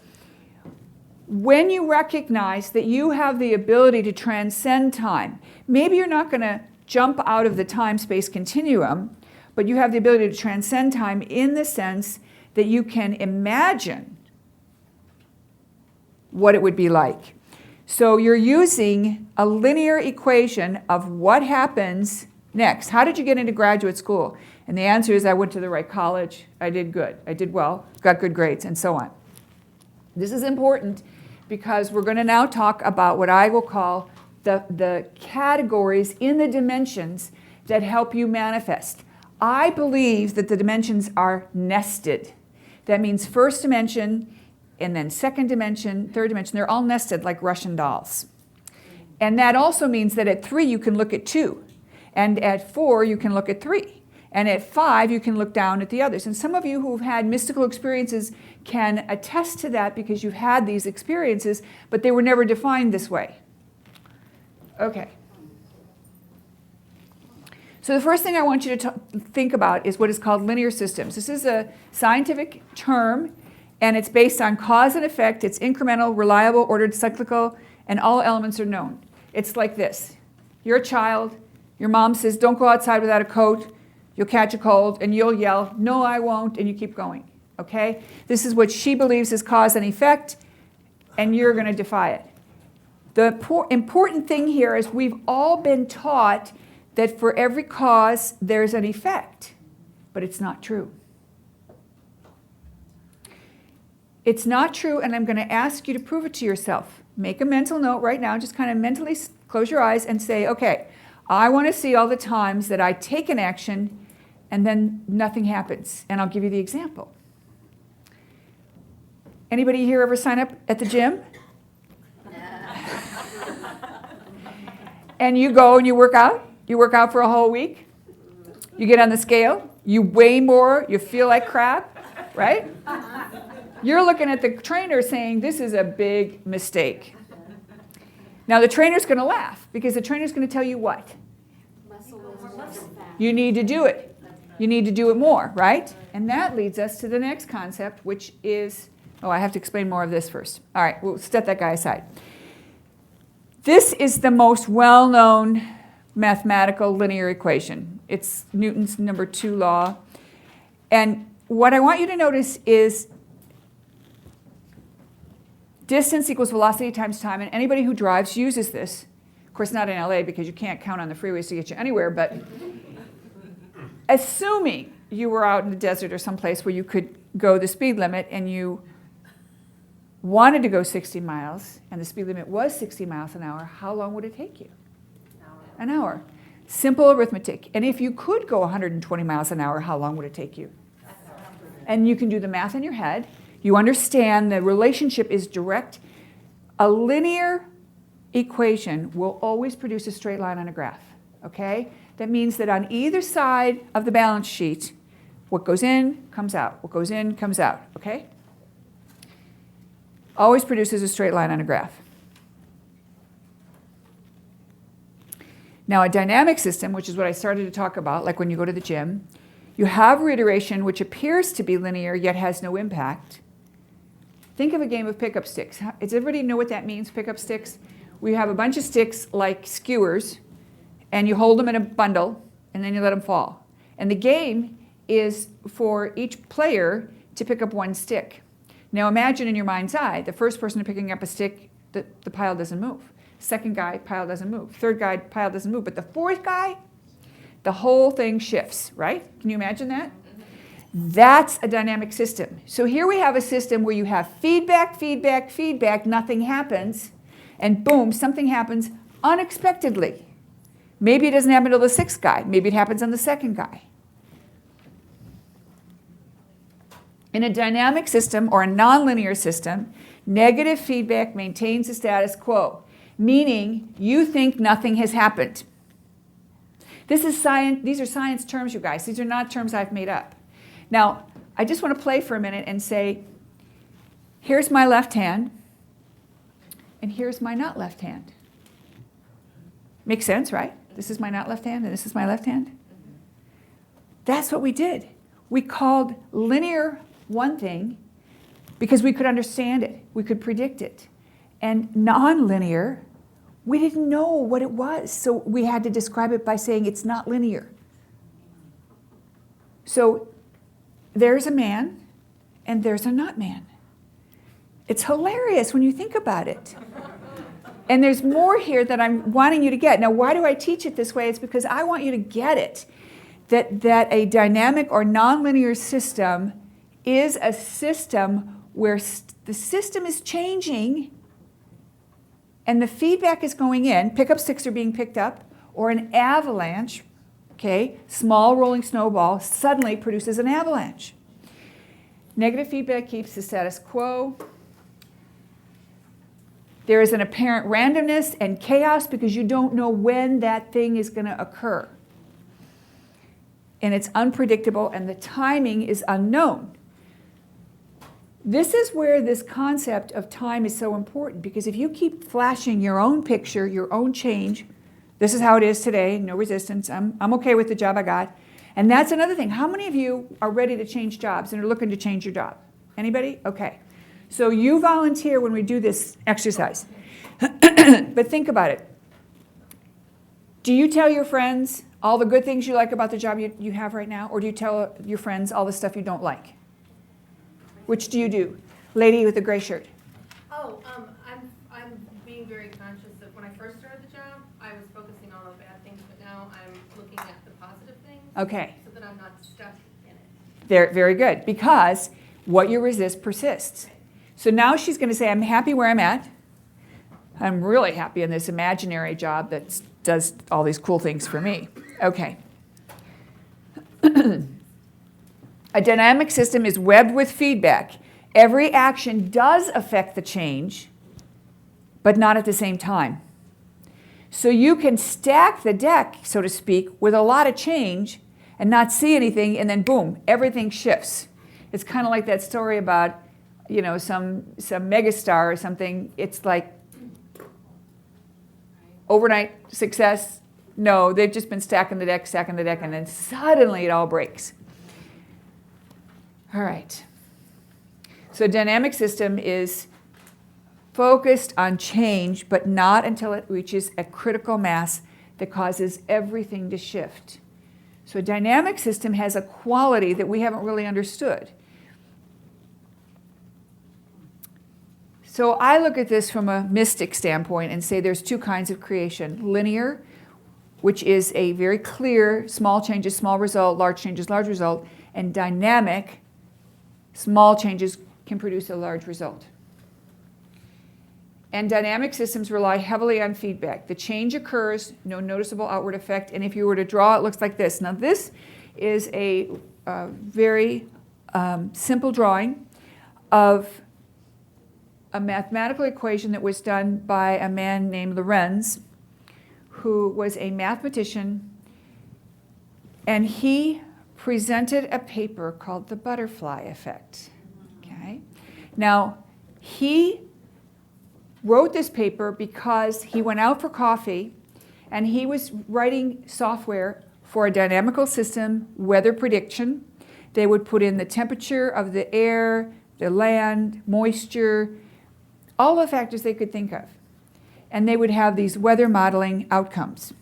when you recognize that you have the ability to transcend time, maybe you're not going to jump out of the time-space continuum, but you have the ability to transcend time in the sense that you can imagine what it would be like. So you're using a linear equation of what happens next. How did you get into graduate school? And the answer is I went to the right college, I did good, I did well, got good grades, and so on. This is important because we're going to now talk about what I will call the categories in the dimensions that help you manifest. I believe that the dimensions are nested. That means first dimension, and then second dimension, third dimension, they're all nested like Russian dolls. And that also means that at 3 you can look at 2, and at 4 you can look at 3. And at 5, you can look down at the others. And some of you who've had mystical experiences can attest to that because you've had these experiences, but they were never defined this way. Okay. So the first thing I want you to think about is what is called linear systems. This is a scientific term, and it's based on cause and effect. It's incremental, reliable, ordered, cyclical, and all elements are known. It's like this. You're a child. Your mom says, don't go outside without a coat. You'll catch a cold, and you'll yell, no, I won't, and you keep going, okay? This is what she believes is cause and effect, and you're going to defy it. The important thing here is we've all been taught that for every cause, there's an effect, but it's not true. It's not true, and I'm going to ask you to prove it to yourself. Make a mental note right now, just kind of mentally close your eyes and say, okay, I want to see all the times that I take an action and then nothing happens. And I'll give you the example. Anybody here ever sign up at the gym? And you go and you work out? You work out for a whole week? You get on the scale? You weigh more? You feel like crap? Right? You're looking at the trainer saying, this is a big mistake. Now the trainer's going to laugh because the trainer's going to tell you what? You need to do it. You need to do it more, right? And that leads us to the next concept, which is, oh, I have to explain more of this first. All right, we'll set that guy aside. This is the most well-known mathematical linear equation. It's Newton's number 2 law. And what I want you to notice is distance equals velocity times time, and anybody who drives uses this. Of course, not in LA because you can't count on the freeways to get you anywhere, but assuming you were out in the desert or someplace where you could go the speed limit and you wanted to go 60 miles and the speed limit was 60 miles an hour, how long would it take you? An hour. Simple arithmetic. And if you could go 120 miles an hour, how long would it take you? And you can do the math in your head. You understand the relationship is direct. A linear equation will always produce a straight line on a graph, okay? That means that on either side of the balance sheet, what goes in comes out. What goes in comes out, okay? Always produces a straight line on a graph. Now, a dynamic system, which is what I started to talk about, like when you go to the gym, you have reiteration which appears to be linear yet has no impact. Think of a game of pickup sticks. Does everybody know what that means, pickup sticks? We have a bunch of sticks like skewers, and you hold them in a bundle, and then you let them fall. And the game is for each player to pick up one stick. Now imagine in your mind's eye, the first person picking up a stick, the pile doesn't move. Second guy, pile doesn't move. Third guy, pile doesn't move. But the fourth guy, the whole thing shifts, right? Can you imagine that? That's a dynamic system. So here we have a system where you have feedback, feedback, feedback, nothing happens, and boom, something happens unexpectedly. Maybe it doesn't happen to the sixth guy. Maybe it happens on the second guy. In a dynamic system or a nonlinear system, negative feedback maintains the status quo, meaning you think nothing has happened. This is science. These are science terms, you guys. These are not terms I've made up. Now, I just want to play for a minute and say, here's my left hand, and here's my not left hand. Makes sense, right? This is my not left hand, and this is my left hand. That's what we did. We called linear one thing because we could understand it, we could predict it. And nonlinear, we didn't know what it was, so we had to describe it by saying it's not linear. So there's a man and there's a not man. It's hilarious when you think about it. And there's more here that I'm wanting you to get. Now, why do I teach it this way? It's because I want you to get it, that a dynamic or nonlinear system is a system where the system is changing and the feedback is going in. Pickup sticks are being picked up, or an avalanche, okay, small rolling snowball suddenly produces an avalanche. Negative feedback keeps the status quo. There is an apparent randomness and chaos because you don't know when that thing is going to occur. And it's unpredictable and the timing is unknown. This is where this concept of time is so important, because if you keep flashing your own picture, your own change, this is how it is today, no resistance, I'm okay with the job I got. And that's another thing. How many of you are ready to change jobs and are looking to change your job? Anybody? Okay. So you volunteer when we do this exercise. But think about it. Do you tell your friends all the good things you like about the job you have right now? Or do you tell your friends all the stuff you don't like? Which do you do? Lady with the gray shirt. Oh, I'm being very conscious of when I first started the job, I was focusing on all the bad things, but now I'm looking at the positive things. Okay. So that I'm not stuck in it. Very good. Because what you resist persists. So now she's going to say, I'm happy where I'm at. I'm really happy in this imaginary job that does all these cool things for me. Okay. A dynamic system is webbed with feedback. Every action does affect the change, but not at the same time. So you can stack the deck, so to speak, with a lot of change and not see anything, and then boom, everything shifts. It's kind of like that story about, you know, some megastar or something. It's like overnight success. No, they've just been stacking the deck, and then suddenly it all breaks. All right. So a dynamic system is focused on change, but not until it reaches a critical mass that causes everything to shift. So a dynamic system has a quality that we haven't really understood. So I look at this from a mystic standpoint and say there's two kinds of creation. Linear, which is a very clear, small changes, small result, large changes, large result, and dynamic, small changes can produce a large result. And dynamic systems rely heavily on feedback. The change occurs, no noticeable outward effect, and if you were to draw, it looks like this. Now this is a very simple drawing of a mathematical equation that was done by a man named Lorenz, who was a mathematician, and he presented a paper called the butterfly effect. Okay? Now, he wrote this paper because he went out for coffee and he was writing software for a dynamical system weather prediction. They would put in the temperature of the air, the land, moisture, all the factors they could think of. And they would have these weather modeling outcomes.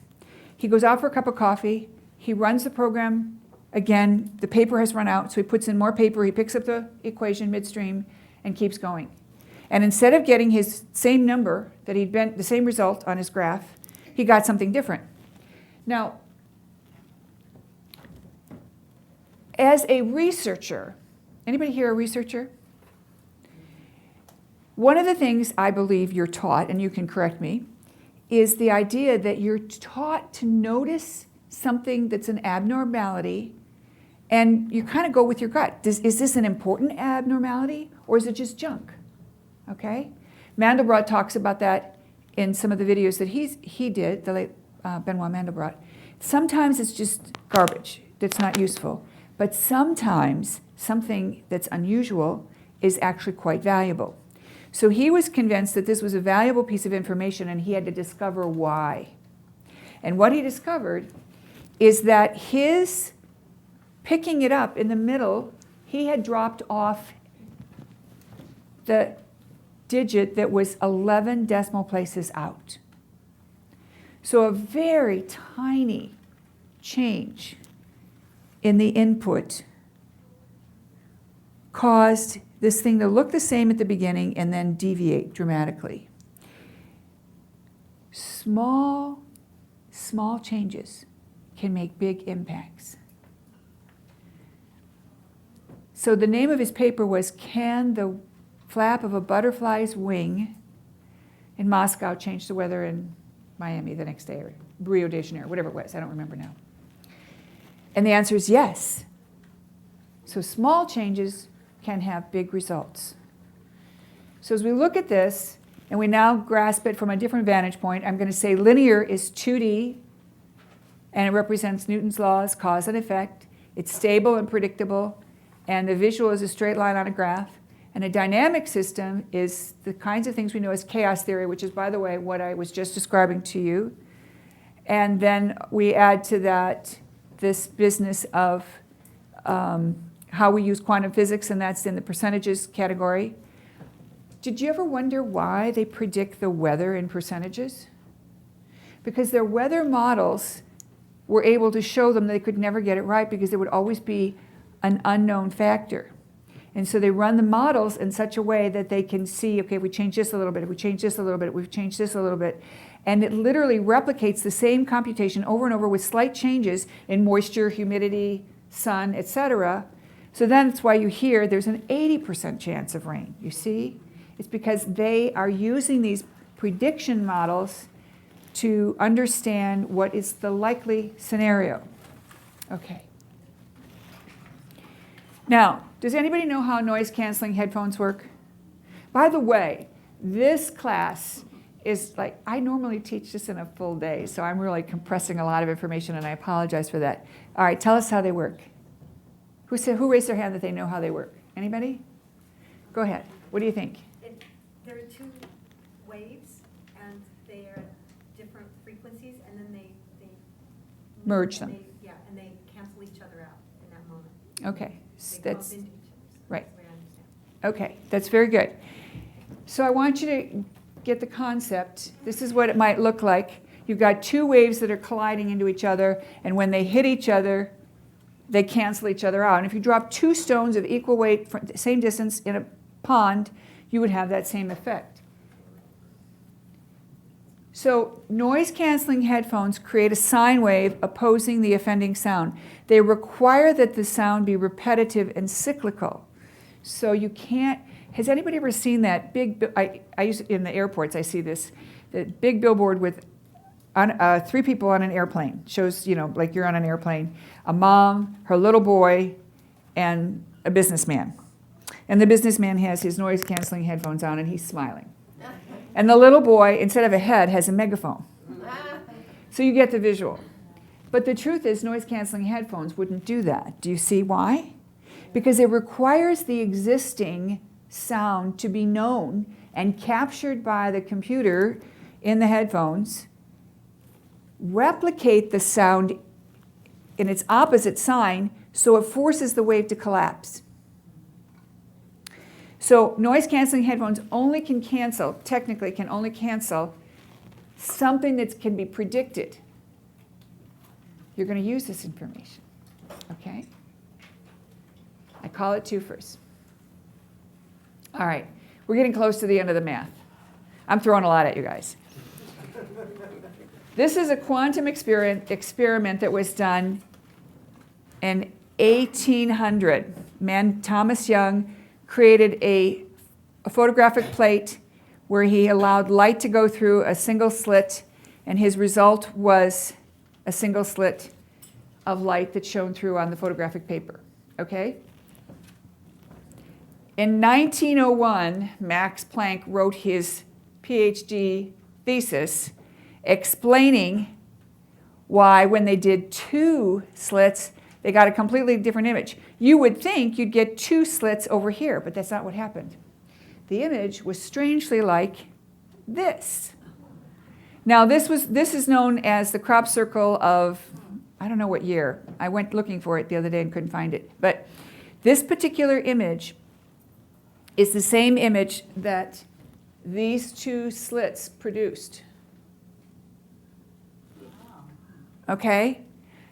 He goes out for a cup of coffee, he runs the program. Again, the paper has run out, so he puts in more paper, he picks up the equation midstream and keeps going. And instead of getting his same number that he'd been, the same result on his graph, he got something different. Now, as a researcher, anybody here a researcher? One of the things I believe you're taught, and you can correct me, is the idea that you're taught to notice something that's an abnormality, and you kind of go with your gut. Is this an important abnormality, or is it just junk? Okay? Mandelbrot talks about that in some of the videos that he did, the late Benoit Mandelbrot. Sometimes it's just garbage that's not useful, but sometimes something that's unusual is actually quite valuable. So he was convinced that this was a valuable piece of information and he had to discover why. And what he discovered is that his picking it up in the middle, he had dropped off the digit that was 11 decimal places out. So a very tiny change in the input caused this thing to look the same at the beginning and then deviate dramatically. Small changes can make big impacts. So the name of his paper was Can the Flap of a Butterfly's Wing in Moscow Change the Weather in Miami the next day, or Rio de Janeiro, whatever it was, I don't remember now. And the answer is yes. So small changes can have big results. So as we look at this, and we now grasp it from a different vantage point, I'm going to say linear is 2D, and it represents Newton's laws, cause and effect. It's stable and predictable, and the visual is a straight line on a graph. And a dynamic system is the kinds of things we know as chaos theory, which is, by the way, what I was just describing to you. And then we add to that this business of how we use quantum physics, and that's in the percentages category. Did you ever wonder why they predict the weather in percentages? Because their weather models were able to show them they could never get it right because there would always be an unknown factor. And so they run the models in such a way that they can see, okay, if we change this a little bit, if we change this a little bit, if we change this a little bit. And it literally replicates the same computation over and over with slight changes in moisture, humidity, sun, etc. So then it's why you hear there's an 80% chance of rain. You see? It's because they are using these prediction models to understand what is the likely scenario. Okay. Now, does anybody know how noise-canceling headphones work? By the way, this class is like, I normally teach this in a full day, so I'm really compressing a lot of information, and I apologize for that. All right, tell us how they work. Who raised their hand that they know how they work? Anybody? Go ahead. What do you think? There are two waves, and they are at different frequencies, and then they Merge them. And they cancel each other out in that moment. Okay. They bump into each other. So right. That's the way I understand. Okay, that's very good. So I want you to get the concept. This is what it might look like. You've got two waves that are colliding into each other, and when they hit each other, they cancel each other out. And if you drop two stones of equal weight, same distance, in a pond, you would have that same effect. So noise-canceling headphones create a sine wave opposing the offending sound. They require that the sound be repetitive and cyclical. So you can't, has anybody ever seen that big, I use it in the airports, I see this, the big billboard with three people on an airplane. Shows, you know, like you're on an airplane, a mom, her little boy, and a businessman. And the businessman has his noise-canceling headphones on, and he's smiling. And the little boy, instead of a head, has a megaphone. So you get the visual. But the truth is, noise-canceling headphones wouldn't do that. Do you see why? Because it requires the existing sound to be known and captured by the computer in the headphones, replicate the sound in its opposite sign, so it forces the wave to collapse. So noise-canceling headphones only can cancel, technically can only cancel something that can be predicted. You're going to use this information, okay? I call it twofers. All right, we're getting close to the end of the math. I'm throwing a lot at you guys. This is a quantum experiment that was done in 1800. Thomas Young created a photographic plate where he allowed light to go through a single slit, and his result was a single slit of light that shone through on the photographic paper, okay? In 1901, Max Planck wrote his PhD thesis explaining why when they did two slits, they got a completely different image. You would think you'd get two slits over here, but that's not what happened. The image was strangely like this. Now this is known as the crop circle of I don't know what year. I went looking for it the other day and couldn't find it. But this particular image is the same image that these two slits produced. Okay?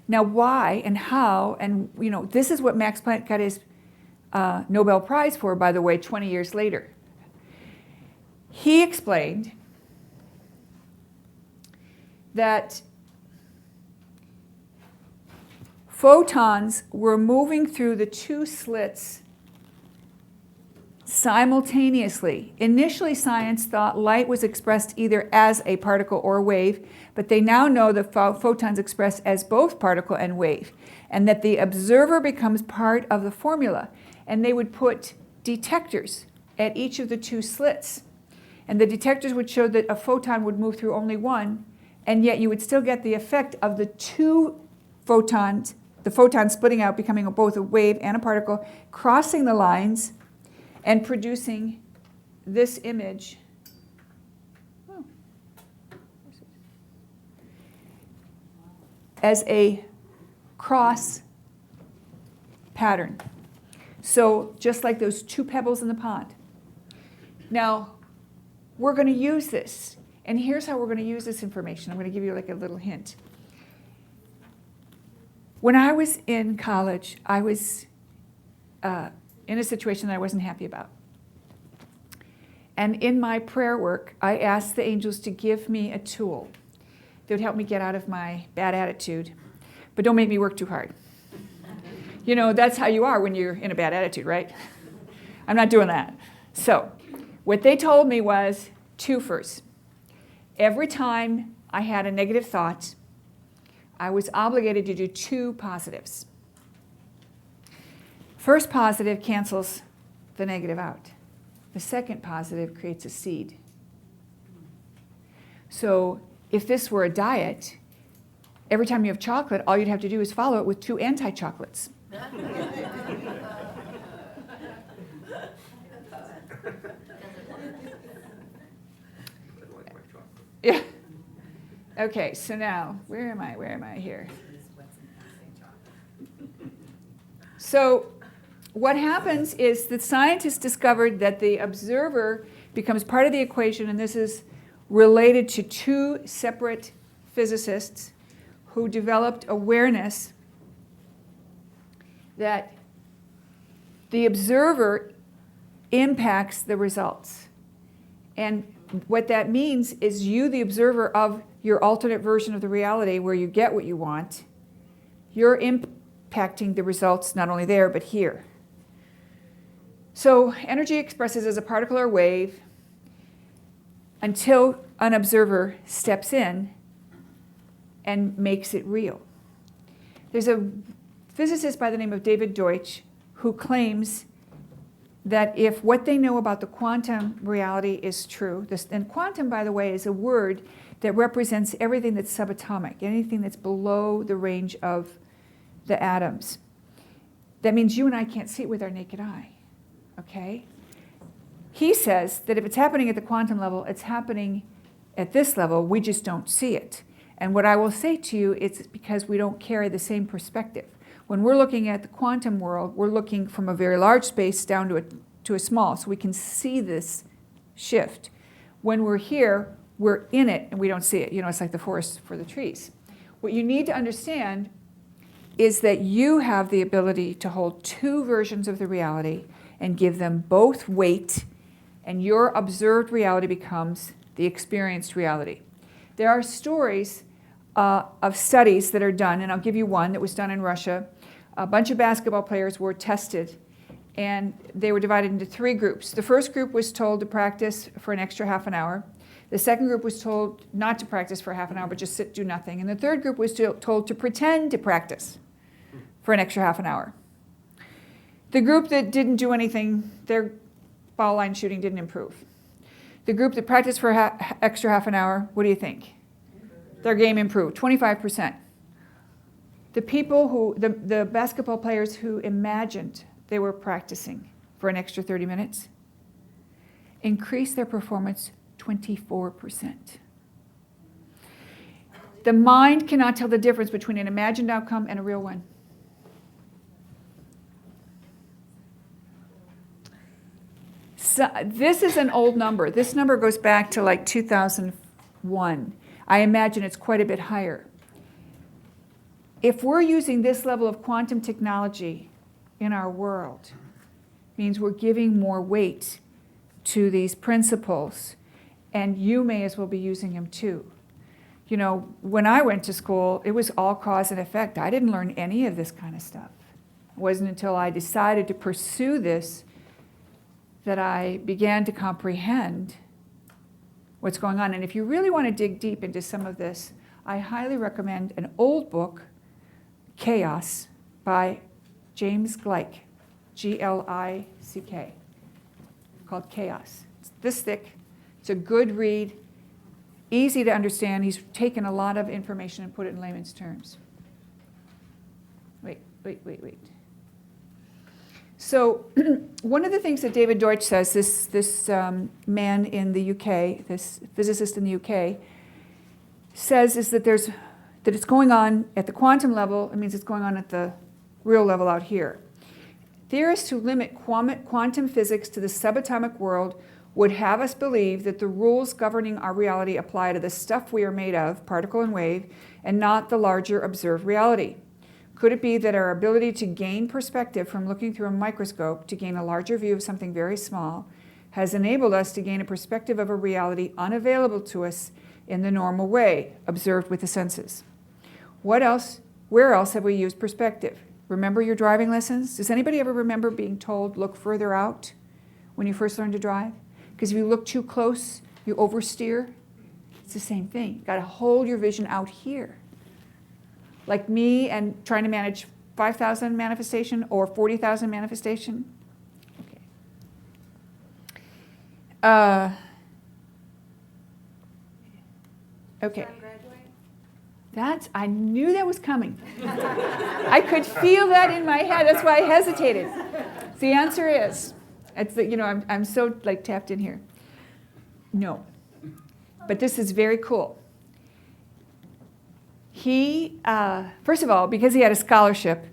Now why and how, and this is what Max Planck got his Nobel Prize for, by the way, 20 years later. He explained that photons were moving through the two slits simultaneously. Initially, science thought light was expressed either as a particle or wave, but they now know that photons express as both particle and wave, and that the observer becomes part of the formula. And they would put detectors at each of the two slits. And the detectors would show that a photon would move through only one, and yet you would still get the effect of the two photons, the photons splitting out, becoming both a wave and a particle, crossing the lines and producing this image. As a cross pattern. So just like those two pebbles in the pond. Now, we're going to use this. And here's how we're going to use this information. I'm going to give you like a little hint. When I was in college, I was in a situation that I wasn't happy about. And in my prayer work, I asked the angels to give me a tool that would help me get out of my bad attitude, but don't make me work too hard. That's how you are when you're in a bad attitude, right? I'm not doing that. So what they told me was twofers. Every time I had a negative thought, I was obligated to do two positives. First positive cancels the negative out. The second positive creates a seed. So if this were a diet, every time you have chocolate, all you'd have to do is follow it with two anti-chocolates. Yeah. Okay, so now, where am I here? So what happens is that scientists discovered that the observer becomes part of the equation, and this is related to two separate physicists who developed awareness that the observer impacts the results. And what that means is you, the observer of your alternate version of the reality where you get what you want, you're impacting the results not only there, but here. So energy expresses as a particle or wave until an observer steps in and makes it real. There's a physicist by the name of David Deutsch who claims that if what they know about the quantum reality is true, and quantum, by the way, is a word that represents everything that's subatomic, anything that's below the range of the atoms. That means you and I can't see it with our naked eye, okay? He says that if it's happening at the quantum level, it's happening at this level, we just don't see it. And what I will say to you, it's because we don't carry the same perspective. When we're looking at the quantum world, we're looking from a very large space down to a small, so we can see this shift. When we're here, we're in it and we don't see it. It's like the forest for the trees. What you need to understand is that you have the ability to hold two versions of the reality and give them both weight, and your observed reality becomes the experienced reality. There are stories of studies that are done, and I'll give you one that was done in Russia. A bunch of basketball players were tested, and they were divided into three groups. The first group was told to practice for an extra half an hour. The second group was told not to practice for half an hour, but just sit, do nothing. And the third group was told to pretend to practice for an extra half an hour. The group that didn't do anything, their foul line shooting didn't improve. The group that practiced for extra half an hour, what do you think? Their game improved, 25%. The people the basketball players who imagined they were practicing for an extra 30 minutes increased their performance 24%. The mind cannot tell the difference between an imagined outcome and a real one. So, this is an old number. This number goes back to like 2001. I imagine it's quite a bit higher. If we're using this level of quantum technology in our world, means we're giving more weight to these principles, and you may as well be using them too. You know, when I went to school, it was all cause and effect. I didn't learn any of this kind of stuff. It wasn't until I decided to pursue this that I began to comprehend what's going on. And if you really want to dig deep into some of this, I highly recommend an old book, Chaos, by James Gleick, G-L-I-C-K, called Chaos. It's this thick. It's a good read, easy to understand. He's taken a lot of information and put it in layman's terms. Wait. So one of the things that David Deutsch says, this man in the UK, this physicist in the UK, says is that it's going on at the quantum level. It means it's going on at the real level out here. Theorists who limit quantum physics to the subatomic world would have us believe that the rules governing our reality apply to the stuff we are made of, particle and wave, and not the larger observed reality. Could it be that our ability to gain perspective from looking through a microscope to gain a larger view of something very small has enabled us to gain a perspective of a reality unavailable to us in the normal way, observed with the senses? What else? Where else have we used perspective? Remember your driving lessons? Does anybody ever remember being told, look further out when you first learned to drive? Because if you look too close, you oversteer. It's the same thing. You've got to hold your vision out here. Like me and trying to manage 5,000 manifestation or 40,000 manifestation. Okay. Okay. I knew that was coming. I could feel that in my head. That's why I hesitated. The answer is, I'm so like tapped in here. No. But this is very cool. He, first of all, because he had a scholarship,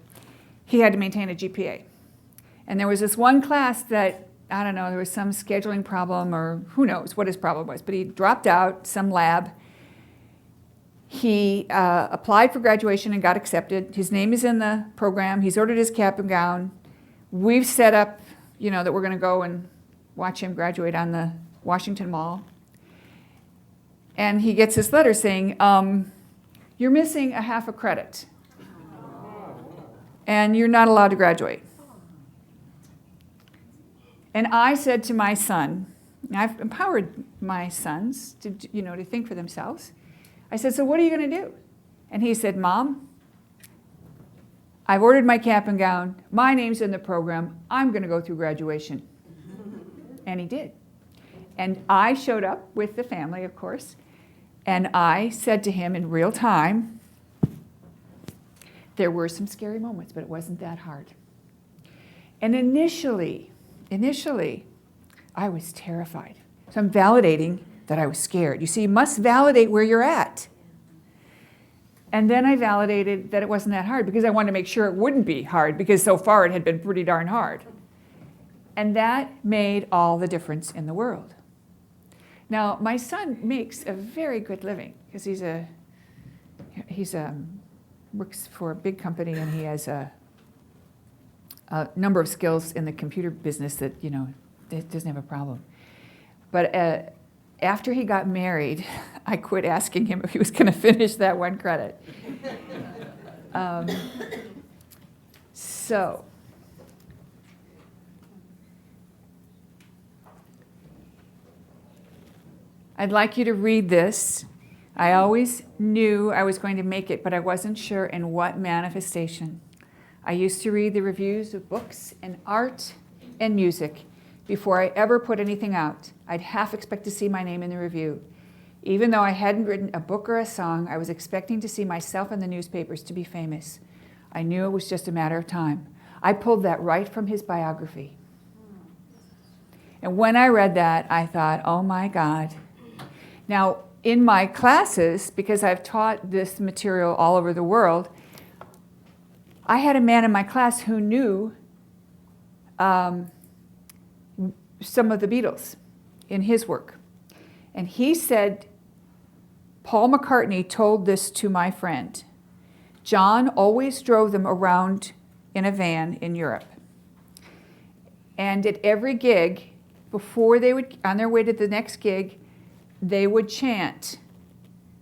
he had to maintain a GPA. And there was this one class that, I don't know, there was some scheduling problem or who knows what his problem was, but he dropped out, some lab. He applied for graduation and got accepted. His name is in the program. He's ordered his cap and gown. We've set up, that we're going to go and watch him graduate on the Washington Mall. And he gets this letter saying, you're missing a half a credit. And you're not allowed to graduate. And I said to my son, and I've empowered my sons to think for themselves. I said, so what are you going to do? And he said, Mom, I've ordered my cap and gown. My name's in the program. I'm going to go through graduation. And he did. And I showed up with the family, of course. And I said to him in real time, there were some scary moments, but it wasn't that hard. And initially, I was terrified. So I'm validating that I was scared. You see, you must validate where you're at. And then I validated that it wasn't that hard because I wanted to make sure it wouldn't be hard because so far it had been pretty darn hard. And that made all the difference in the world. Now, my son makes a very good living because he's works for a big company and he has a number of skills in the computer business that, doesn't have a problem. But after he got married, I quit asking him if he was going to finish that one credit. So, I'd like you to read this. I always knew I was going to make it, but I wasn't sure in what manifestation. I used to read the reviews of books and art and music before I ever put anything out. I'd half expect to see my name in the review. Even though I hadn't written a book or a song, I was expecting to see myself in the newspapers to be famous. I knew it was just a matter of time. I pulled that right from his biography. And when I read that, I thought, oh my God. Now, in my classes, because I've taught this material all over the world, I had a man in my class who knew some of the Beatles in his work. And he said, Paul McCartney told this to my friend. John always drove them around in a van in Europe. And at every gig, before they would, on their way to the next gig, they would chant.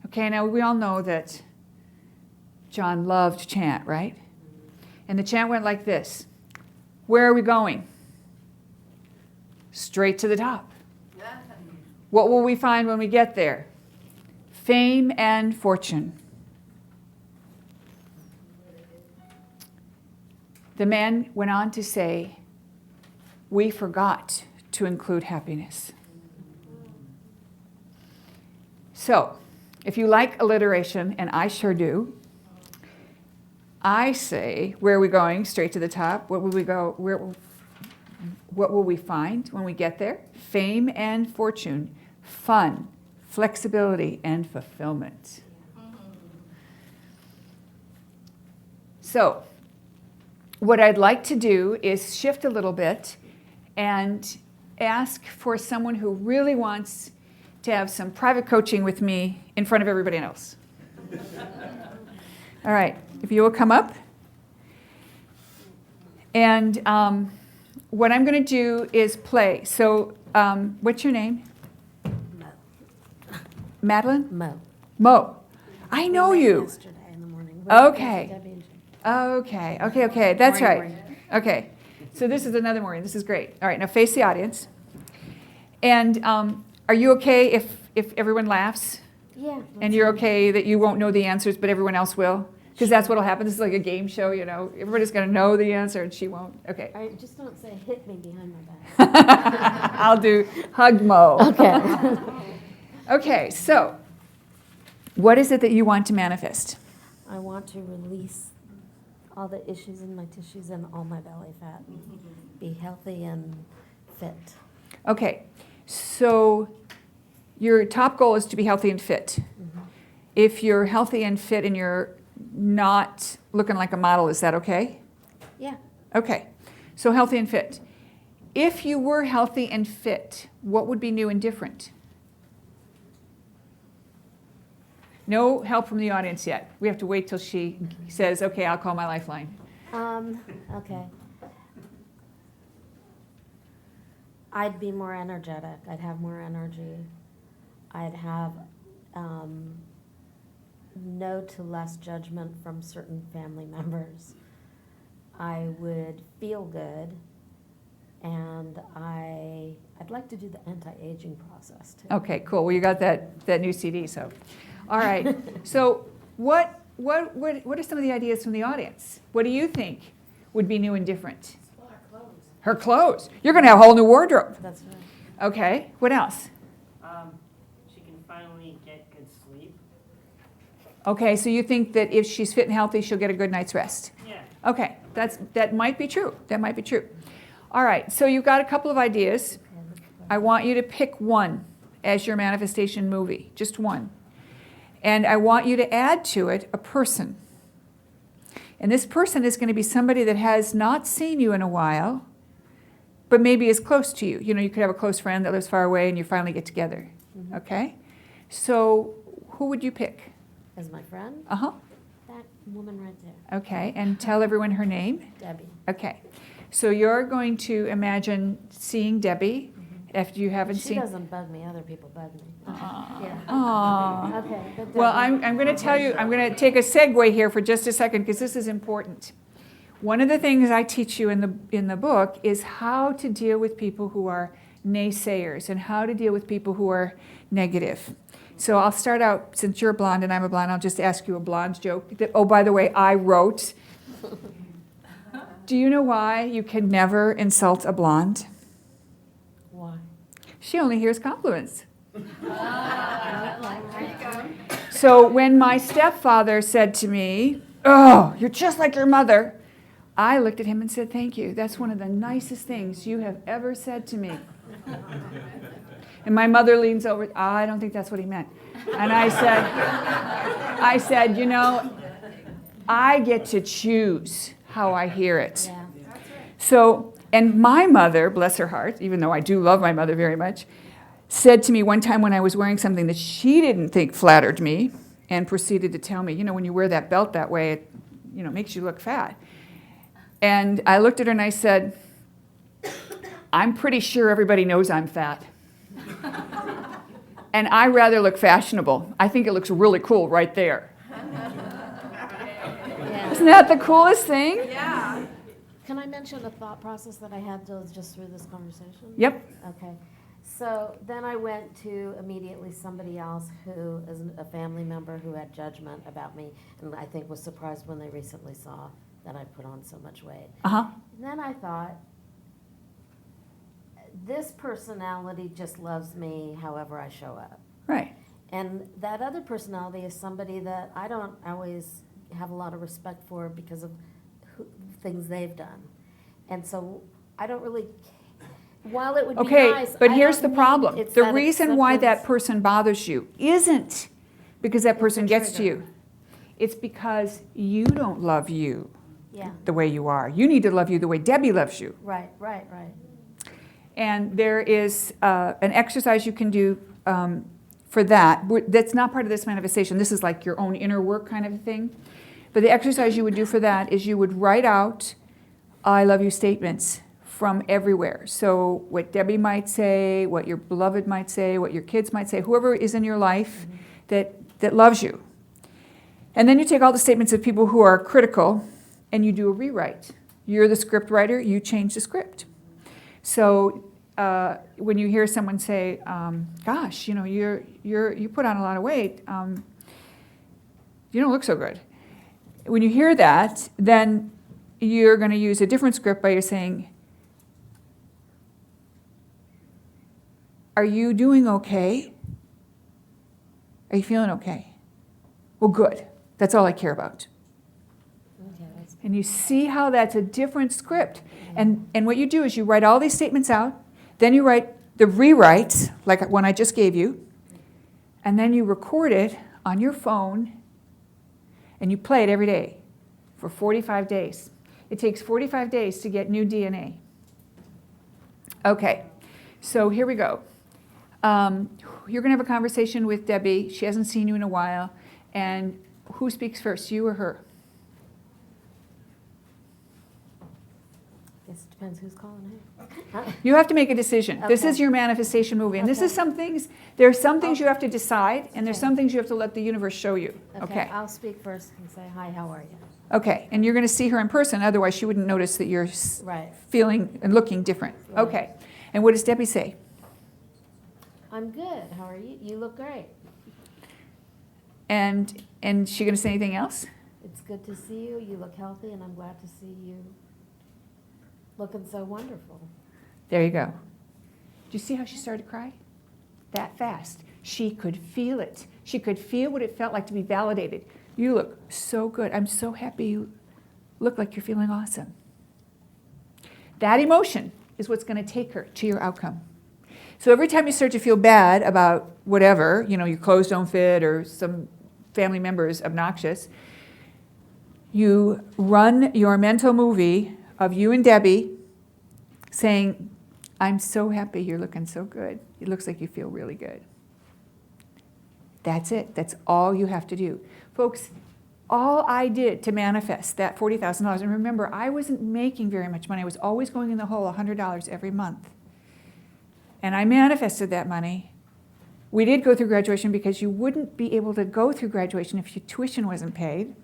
Okay, now we all know that John loved chant, right? And the chant went like this. Where are we going? Straight to the top. What will we find when we get there? Fame and fortune. The man went on to say, we forgot to include happiness. So, if you like alliteration, and I sure do, I say, where are we going? Straight to the top. What will we go? What will we find when we get there? Fame and fortune, fun, flexibility, and fulfillment. So, what I'd like to do is shift a little bit and ask for someone who really wants to have some private coaching with me in front of everybody else. All right, if you will come up. And what I'm going to do is play. So, what's your name? Mo. Madeline? Mo. Mo. I know We met you. Yesterday in the morning. Okay. Debbie and Jim. Okay. That's right. Maureen. Okay. So this is another Maureen. This is great. All right, now face the audience. And are you okay if everyone laughs? Yeah. And you're okay that you won't know the answers, but everyone else will? Because that's what'll happen. This is like a game show, you know. Everybody's going to know the answer and she won't. Okay. All right, just don't say hit me behind my back. I'll do hug Mo. Okay. Okay, so what is it that you want to manifest? I want to release all the issues in my tissues and all my belly fat. Be healthy and fit. Okay, so your top goal is to be healthy and fit. Mm-hmm. If you're healthy and fit and you're not looking like a model, is that okay? Yeah. Okay, so healthy and fit. If you were healthy and fit, what would be new and different? No help from the audience yet. We have to wait till she says, okay, I'll call my lifeline. Okay. I'd be more energetic. I'd have more energy. I'd have no to less judgment from certain family members. I would feel good, and I'd like to do the anti-aging process too. Okay, cool. Well, you got that new CD, so. All right. So what are some of the ideas from the audience? What do you think would be new and different? Well, our clothes. Her clothes. You're going to have a whole new wardrobe. That's right. Okay. What else? She can finally get good sleep. Okay, so you think that if she's fit and healthy, she'll get a good night's rest. Yeah. Okay, that might be true. That might be true. All right, so you've got a couple of ideas. I want you to pick one as your manifestation movie, just one. And I want you to add to it a person. And this person is going to be somebody that has not seen you in a while, but maybe is close to you. You know, you could have a close friend that lives far away and you finally get together. Mm-hmm. Okay? So who would you pick? As my friend, Uh-huh. that woman right there, Okay, and tell everyone her name. Debbie. Okay. So you're going to imagine seeing Debbie after you haven't She seen. doesn't bug me, other people bug me. Yeah. Aww. Okay. But Well, Debbie- I'm going to tell you, I'm going to take a segue here for just a second because this is important. One of the things I teach you in the book is how to deal with people who are naysayers and how to deal with people who are negative. So I'll start out, since you're blonde and I'm a blonde, I'll just ask you a blonde joke that, oh, by the way, I wrote. Do you know why you can never insult a blonde? Why? She only hears compliments. So when my stepfather said to me, "Oh, you're just like your mother," I looked at him and said, "Thank you. That's one of the nicest things you have ever said to me." And my mother leans over, I don't think that's what he meant. And I said, you know, I get to choose how I hear it. Yeah. So, and my mother, bless her heart, even though I do love my mother very much, said to me one time when I was wearing something that she didn't think flattered me, and proceeded to tell me, you know, when you wear that belt that way, it, you know, makes you look fat. And I looked at her and I said, I'm pretty sure everybody knows I'm fat. And I rather look fashionable. I think it looks really cool right there. Yeah. Isn't that the coolest thing? Yeah. Can I mention a thought process that I had just through this conversation? Yep. Okay. So then I went to immediately somebody else who is a family member who had judgment about me, and I think was surprised when they recently saw that I put on so much weight. Uh-huh. And then I thought, this personality just loves me however I show up. Right. And that other personality is somebody that I don't always have a lot of respect for because of things they've done. And so I don't really, while it would be Okay, nice. but I here's don't the need- problem. it's The that reason why that acceptance. person bothers you isn't because that It's person a gets to trigger. you. It's because you don't love you Yeah, the way you are. You need to love you the way Debbie loves you. right. And there is an exercise you can do for that. That's not part of this manifestation. This is like your own inner work kind of a thing. But the exercise you would do for that is you would write out I love you statements from everywhere. So what Debbie might say, what your beloved might say, what your kids might say, whoever is in your life that loves you. And then you take all the statements of people who are critical and you do a rewrite. You're the script writer, you change the script. So when you hear someone say, "Gosh, you know, you put on a lot of weight. You don't look so good." When you hear that, then you're going to use a different script by saying, "Are you doing okay? Are you feeling okay? Well, good. That's all I care about." Okay, that's, And you see how that's a different script. And what you do is you write all these statements out, then you write the rewrites, like one I just gave you, and then you record it on your phone, and you play it every day for 45 days. It takes 45 days to get new DNA. Okay, so here we go. You're going to have a conversation with Debbie. She hasn't seen you in a while. And who speaks first, you or her? guess it depends who's calling who. You have to make a decision. This Okay. is your manifestation movie. And this Okay. is some things, there are some things you have to decide, and there's some things you have to let the universe show you. Okay. I'll speak first and say, hi, how are you? Okay, and you're going to see her in person, otherwise she wouldn't notice that you're Right. feeling and looking different. Right. Okay, and what does Debbie say? I'm good, how are you? You look great. And she going to say anything else? It's good to see you, you look healthy, and I'm glad to see you looking so wonderful. There you go. Do you see how she started to cry? That fast. She could feel it. She could feel what it felt like to be validated. You look so good. I'm so happy you look like you're feeling awesome. That emotion is what's going to take her to your outcome. So every time you start to feel bad about whatever, you know, your clothes don't fit or some family member is obnoxious, you run your mental movie of you and Debbie saying, I'm so happy you're looking so good. It looks like you feel really good. That's it. That's all you have to do. Folks, all I did to manifest that $40,000, and remember, I wasn't making very much money. I was always going in the hole $100 every month. And I manifested that money. We did go through graduation because you wouldn't be able to go through graduation if your tuition wasn't paid.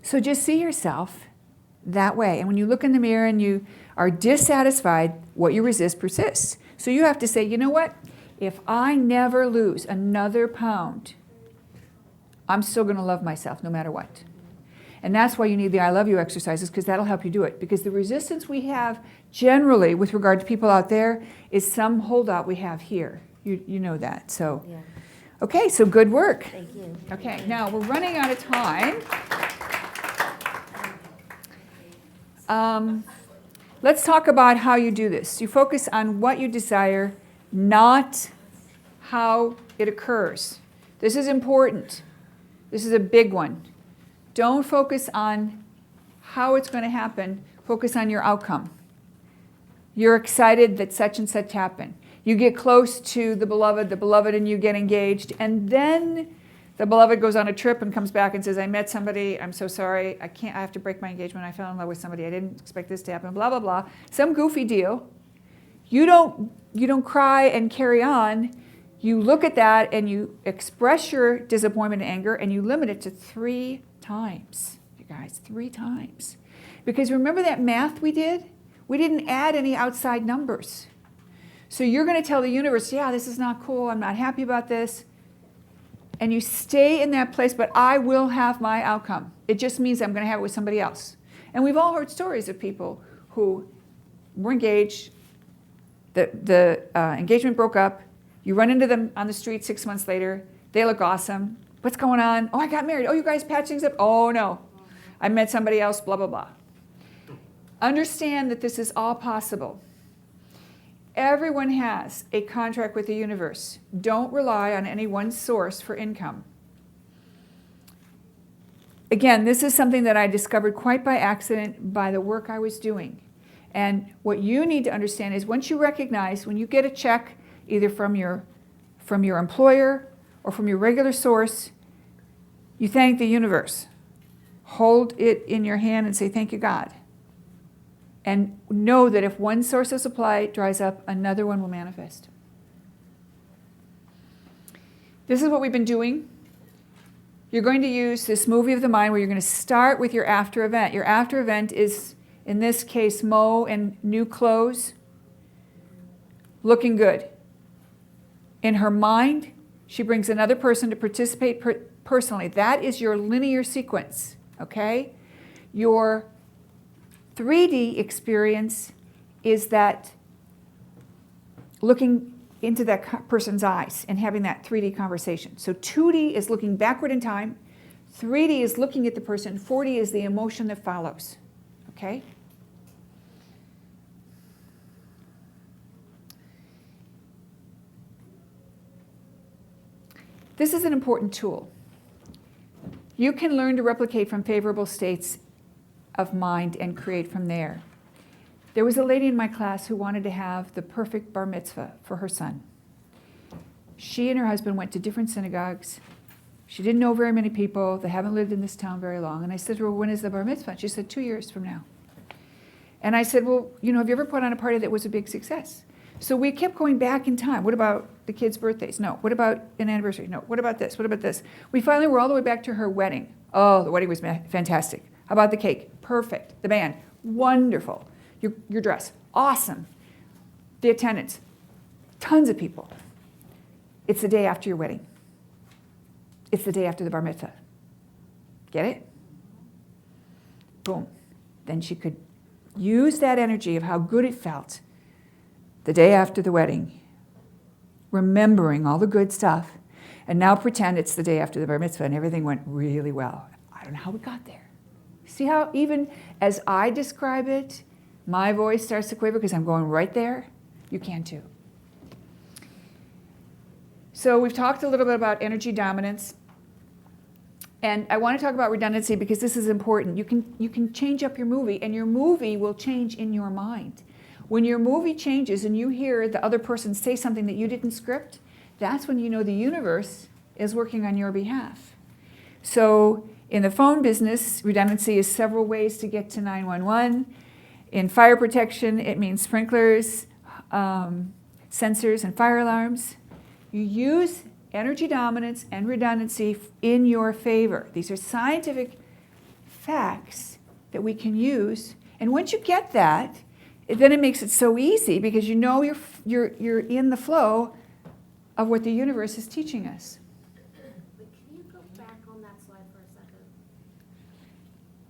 So just see yourself that way. And when you look in the mirror and you are dissatisfied, what you resist persists. So you have to say, you know what? If I never lose another pound, I'm still going to love myself no matter what. And that's why you need the I love you exercises, because that'll help you do it. Because the resistance we have generally with regard to people out there is some holdout we have here. You know that. So, Yeah, okay, so good work. thank you. Okay, now we're running out of time. Let's talk about how you do this. You focus on what you desire not how it occurs. This is important. This is a big one. Don't focus on how it's going to happen. Focus on your outcome. You're excited that such and such happened. You get close to the beloved and you get engaged, and then the beloved goes on a trip and comes back and says, I met somebody, I'm so sorry, I have to break my engagement, I fell in love with somebody, I didn't expect this to happen, blah, blah, blah. Some goofy deal. You don't cry and carry on. You look at that and you express your disappointment and anger, and you limit it to 3 times. You guys, 3 times. Because remember that math we did? We didn't add any outside numbers. So you're going to tell the universe, yeah, this is not cool, I'm not happy about this. And you stay in that place, but I will have my outcome. It just means I'm going to have it with somebody else. And we've all heard stories of people who were engaged, the engagement broke up, you run into them on the street 6 months later, they look awesome. What's going on? Oh, I got married. Oh, you guys patched things up? Oh, no. I met somebody else, blah, blah, blah. Understand that this is all possible. Everyone has a contract with the universe. Don't rely on any one source for income. Again, this is something that I discovered quite by accident by the work I was doing. And what you need to understand is once you recognize, when you get a check, either from your employer or from your regular source, you thank the universe. Hold it in your hand and say, thank you, God. And know that if one source of supply dries up, another one will manifest. This is what we've been doing. You're going to use this movie of the mind where you're going to start with your after event. Your after event is, in this case, Mo in new clothes, looking good. In her mind, she brings another person to participate personally. That is your linear sequence, okay? Your 3D experience is that looking into that person's eyes and having that 3D conversation. So 2D is looking backward in time, 3D is looking at the person, 4D is the emotion that follows, okay? This is an important tool. You can learn to replicate from favorable states of mind and create from there. There was a lady in my class who wanted to have the perfect bar mitzvah for her son. She and her husband went to different synagogues. She didn't know very many people. They haven't lived in this town very long. And I said to her, when is the bar mitzvah? She said, 2 years from now. And I said, well, have you ever put on a party that was a big success? So we kept going back in time. What about the kids' birthdays? No. What about an anniversary? No. What about this? What about this? We finally were all the way back to her wedding. Oh, the wedding was fantastic. How about the cake? Perfect. The band, wonderful. Your dress, awesome. The attendance, tons of people. It's the day after your wedding. It's the day after the bar mitzvah. Get it? Boom. Then she could use that energy of how good it felt the day after the wedding, remembering all the good stuff, and now pretend it's the day after the bar mitzvah and everything went really well. I don't know how we got there. See how even as I describe it, my voice starts to quaver because I'm going right there? You can too. So we've talked a little bit about energy dominance. And I want to talk about redundancy because this is important. You can change up your movie, and your movie will change in your mind. When your movie changes and you hear the other person say something that you didn't script, that's when you know the universe is working on your behalf. So in the phone business, redundancy is several ways to get to 911. In fire protection, it means sprinklers, sensors, and fire alarms. You use energy dominance and redundancy in your favor. These are scientific facts that we can use. And once you get that, then it makes it so easy because you know you're in the flow of what the universe is teaching us. But can you go back on that slide for a second?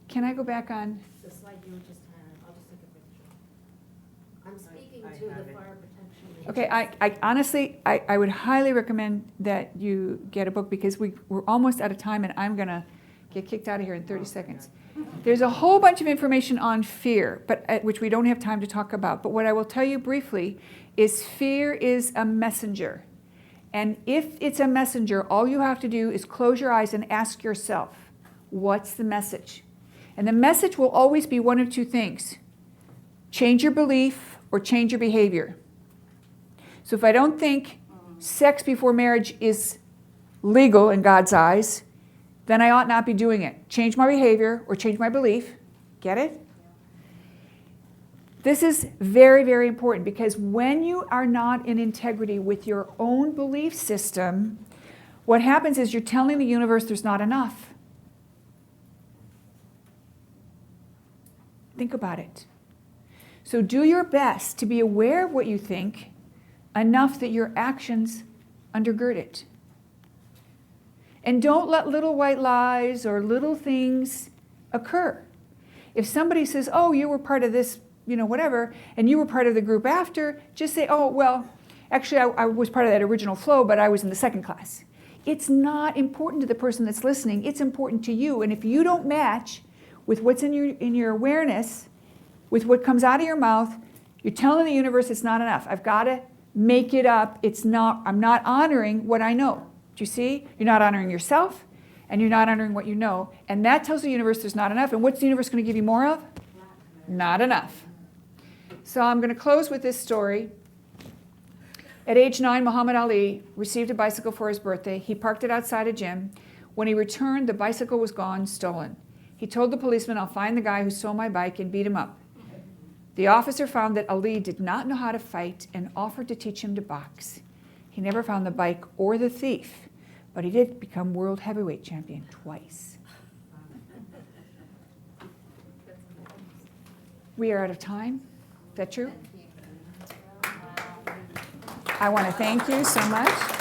Can I go back on? The slide you just had, I'll just take a picture. I'm speaking I to have the it. fire protection. Okay, I honestly, I would highly recommend that you get a book because we're almost out of time and I'm going to get kicked out of here in 30 seconds. There's a whole bunch of information on fear, but which we don't have time to talk about. But what I will tell you briefly is fear is a messenger. And if it's a messenger, all you have to do is close your eyes and ask yourself, what's the message? And the message will always be one of two things. Change your belief or change your behavior. So if I don't think sex before marriage is legal in God's eyes, then I ought not be doing it. Change my behavior or change my belief. Get it? This is very, very important because when you are not in integrity with your own belief system, what happens is you're telling the universe there's not enough. Think about it. So do your best to be aware of what you think enough that your actions undergird it. And don't let little white lies or little things occur. If somebody says, oh, you were part of this, whatever, and you were part of the group after, just say, oh, well, actually I was part of that original flow, but I was in the second class. It's not important to the person that's listening. It's important to you. And if you don't match with what's in your awareness, with what comes out of your mouth, you're telling the universe it's not enough. I've got to make it up. I'm not honoring what I know. Do you see? You're not honoring yourself, and you're not honoring what you know. And that tells the universe there's not enough. And what's the universe going to give you more of? Not enough. So I'm going to close with this story. At age 9, Muhammad Ali received a bicycle for his birthday. He parked it outside a gym. When he returned, the bicycle was gone, stolen. He told the policeman, I'll find the guy who stole my bike and beat him up. The officer found that Ali did not know how to fight and offered to teach him to box. He never found the bike or the thief, but he did become world heavyweight champion twice. We are out of time. Is that true? I want to thank you so much.